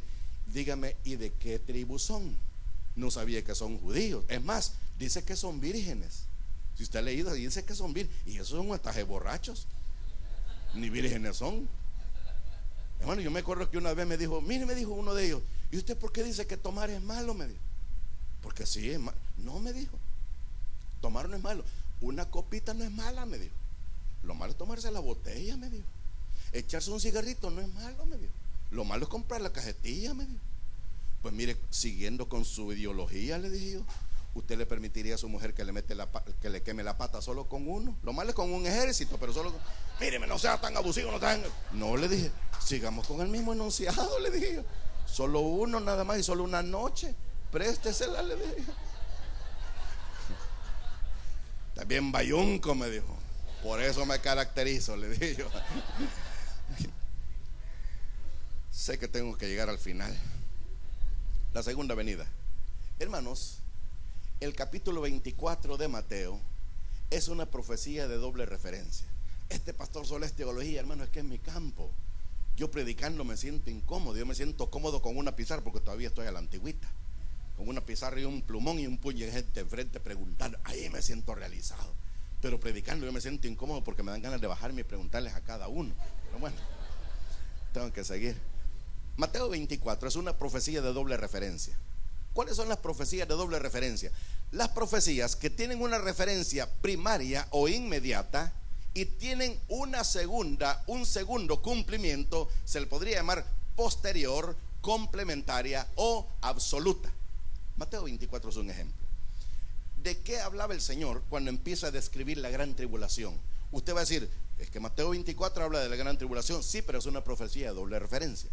dígame, ¿y de qué tribu son? No sabía que son judíos. Es más, dice que son vírgenes. Si usted ha leído, dice que son vírgenes, y esos son hasta borrachos. Ni vírgenes son. Hermano, yo me acuerdo que una vez me dijo: mire, me dijo uno de ellos: ¿y usted por qué dice que tomar es malo? Me dijo. Porque sí es malo. No, me dijo, tomar no es malo. Una copita no es mala, me dijo. Lo malo es tomarse la botella, me dijo. Echarse un cigarrito no es malo, me dijo. Lo malo es comprar la cajetilla, me dijo. Pues mire, siguiendo con su ideología, le dije yo, ¿usted le permitiría a su mujer que le queme la pata solo con uno? Lo malo es con un ejército, pero solo con... Míreme, no sea tan abusivo, no, le dije, sigamos con el mismo enunciado, le dije yo. Solo uno nada más y solo una noche. Préstesela, le dije yo. También bayunco, me dijo. Por eso me caracterizo, le dije yo. Sé que tengo que llegar al final. La segunda venida. Hermanos, el capítulo 24 de Mateo es una profecía de doble referencia. este pastor solo es teología, hermano, es que es mi campo. Yo predicando me siento incómodo, yo me siento cómodo con una pizarra porque todavía estoy a la antigüita, con una pizarra y un plumón y un puño de gente enfrente preguntando, ahí me siento realizado. Pero predicando yo me siento incómodo porque me dan ganas de bajarme y preguntarles a cada uno. Pero bueno, tengo que seguir. Mateo 24 es una profecía de doble referencia. ¿Cuáles son las profecías de doble referencia? Las profecías que tienen una referencia primaria o inmediata y tienen un segundo cumplimiento, se le podría llamar posterior, complementaria o absoluta. Mateo 24 es un ejemplo. ¿De qué hablaba el Señor cuando empieza a describir la gran tribulación? Usted va a decir, es que Mateo 24 habla de la gran tribulación. Sí, pero es una profecía de doble referencia.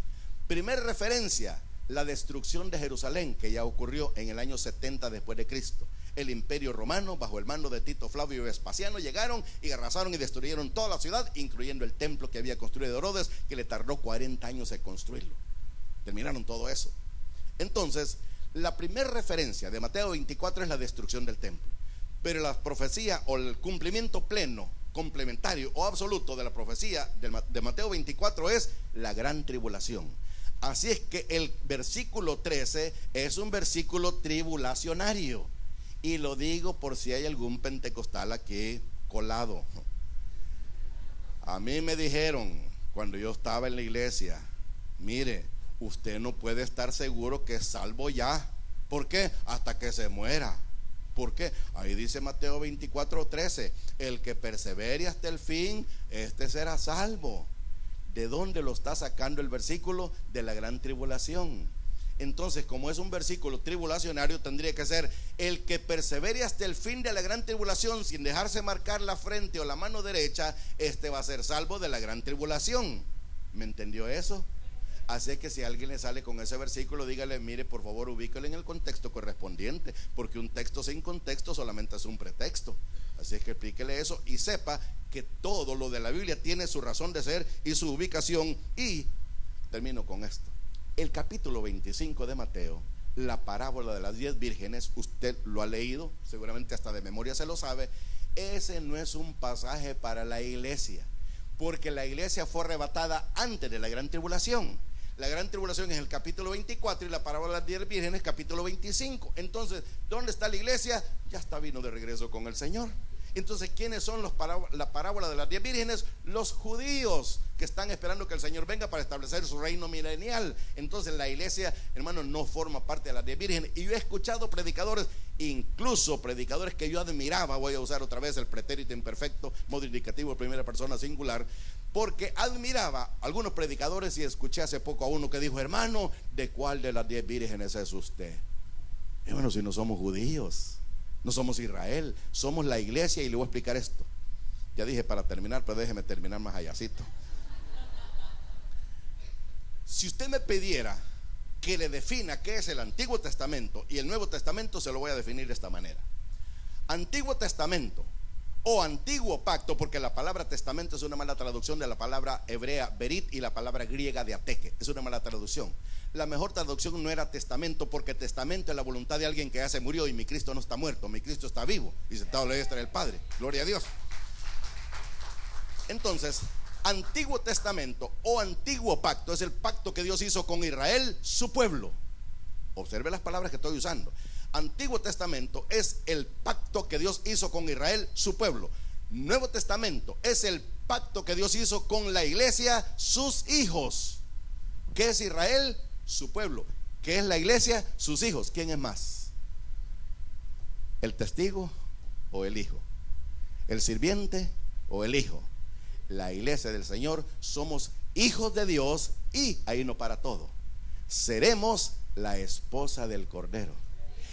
Primera referencia, la destrucción de Jerusalén, que ya ocurrió en el año 70 después de Cristo. El imperio romano, bajo el mando de Tito Flavio y Vespasiano, llegaron y arrasaron y destruyeron toda la ciudad, incluyendo el templo que había construido Herodes, que le tardó 40 años en construirlo. Terminaron todo eso. Entonces, la primera referencia de Mateo 24 es la destrucción del templo. Pero la profecía o el cumplimiento pleno, complementario o absoluto de la profecía de Mateo 24 es la gran tribulación. Así es que el versículo 13 es un versículo tribulacionario. Y lo digo por si hay algún pentecostal aquí colado. A mí me dijeron cuando yo estaba en la iglesia, mire, usted no puede estar seguro que es salvo ya. ¿Por qué? Hasta que se muera. ¿Por qué? Ahí dice Mateo 24:13, el que persevere hasta el fin, este será salvo. ¿De dónde lo está sacando el versículo? De la gran tribulación. Entonces, como es un versículo tribulacionario, tendría que ser el que persevere hasta el fin de la gran tribulación sin dejarse marcar la frente o la mano derecha, este va a ser salvo de la gran tribulación. ¿Me entendió eso? Así que si alguien le sale con ese versículo, dígale, mire, por favor, ubíquelo en el contexto correspondiente, porque un texto sin contexto solamente es un pretexto. Así es que explíquele eso y sepa que todo lo de la Biblia tiene su razón de ser y su ubicación. Y termino con esto. El capítulo 25 de Mateo, la parábola de las 10 vírgenes, usted lo ha leído, seguramente hasta de memoria se lo sabe. Ese no es un pasaje para la iglesia, porque la iglesia fue arrebatada antes de la gran tribulación. La gran tribulación es el capítulo 24 y la parábola de las 10 vírgenes capítulo 25. Entonces, ¿dónde está la iglesia? Ya está, vino de regreso con el Señor. Entonces, ¿quiénes son la parábola de las 10 vírgenes? Los judíos que están esperando que el Señor venga para establecer su reino milenial. Entonces la iglesia, hermano, no forma parte de las 10 vírgenes. Y yo he escuchado predicadores, incluso predicadores que yo admiraba, voy a usar otra vez el pretérito imperfecto, modo indicativo, primera persona singular, porque admiraba a algunos predicadores. Y escuché hace poco a uno que dijo, hermano, ¿de cuál de las 10 vírgenes es usted? Hermano, si no somos judíos, no somos Israel, somos la iglesia. Y le voy a explicar esto. Ya dije para terminar, pero déjeme terminar más allácito. Si usted me pidiera que le defina qué es el Antiguo Testamento y el Nuevo Testamento, se lo voy a definir de esta manera. Antiguo Testamento o Antiguo Pacto, porque la palabra testamento es una mala traducción de la palabra hebrea berit y la palabra griega diateque, es una mala traducción. La mejor traducción no era testamento, porque testamento es la voluntad de alguien que ya se murió, y mi Cristo no está muerto, mi Cristo está vivo y sentado a la diestra del Padre, gloria a Dios. Entonces, Antiguo Testamento o Antiguo Pacto es el pacto que Dios hizo con Israel, su pueblo. Observe las palabras que estoy usando. Antiguo Testamento es el pacto que Dios hizo con Israel, su pueblo. Nuevo Testamento es el pacto que Dios hizo con la iglesia, sus hijos. ¿Qué es Israel? Su pueblo. ¿Qué es la iglesia? Sus hijos. ¿Quién es más? ¿El testigo o el hijo? ¿El sirviente o el hijo? La iglesia del Señor somos hijos de Dios, y ahí no para todo. Seremos la esposa del Cordero.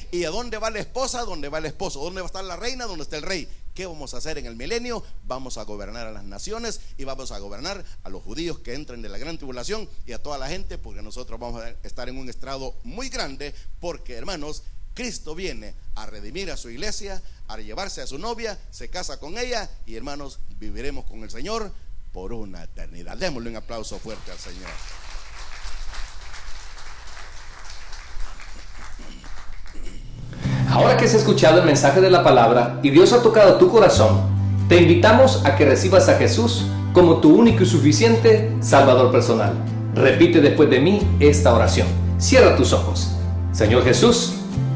¿Y a dónde va la esposa? ¿Dónde va el esposo? ¿Dónde va a estar la reina? ¿Dónde está el rey? ¿Qué vamos a hacer en el milenio? Vamos a gobernar a las naciones y vamos a gobernar a los judíos que entren de la gran tribulación y a toda la gente, porque nosotros vamos a estar en un estrado muy grande, porque, hermanos, Cristo viene a redimir a su iglesia, a llevarse a su novia, se casa con ella y, hermanos, viviremos con el Señor por una eternidad. Démosle un aplauso fuerte al Señor. Ahora que has escuchado el mensaje de la palabra y Dios ha tocado tu corazón, Te invitamos a que recibas a Jesús como tu único y suficiente Salvador personal. Repite después de mí esta oración. Cierra tus ojos. Señor Jesús,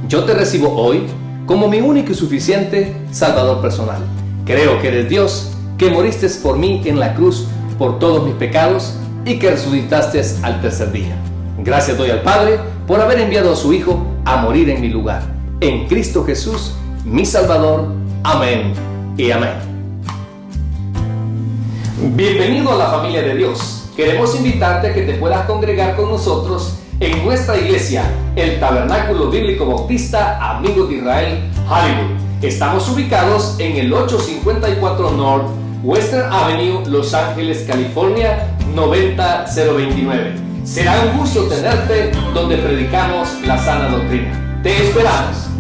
yo te recibo hoy como mi único y suficiente Salvador personal. Creo que eres Dios, que moriste por mí en la cruz por todos mis pecados y que resucitaste al tercer día. Gracias doy al Padre por haber enviado a su Hijo a morir en mi lugar. En Cristo Jesús, mi Salvador. Amén y amén. Bienvenido a la familia de Dios. Queremos invitarte a que te puedas congregar con nosotros en nuestra iglesia, el Tabernáculo Bíblico Bautista Amigos de Israel, Hollywood. Estamos ubicados en el 854 North Western Avenue, Los Ángeles, California, 90029. Será un gusto tenerte donde predicamos la sana doctrina. Te esperamos.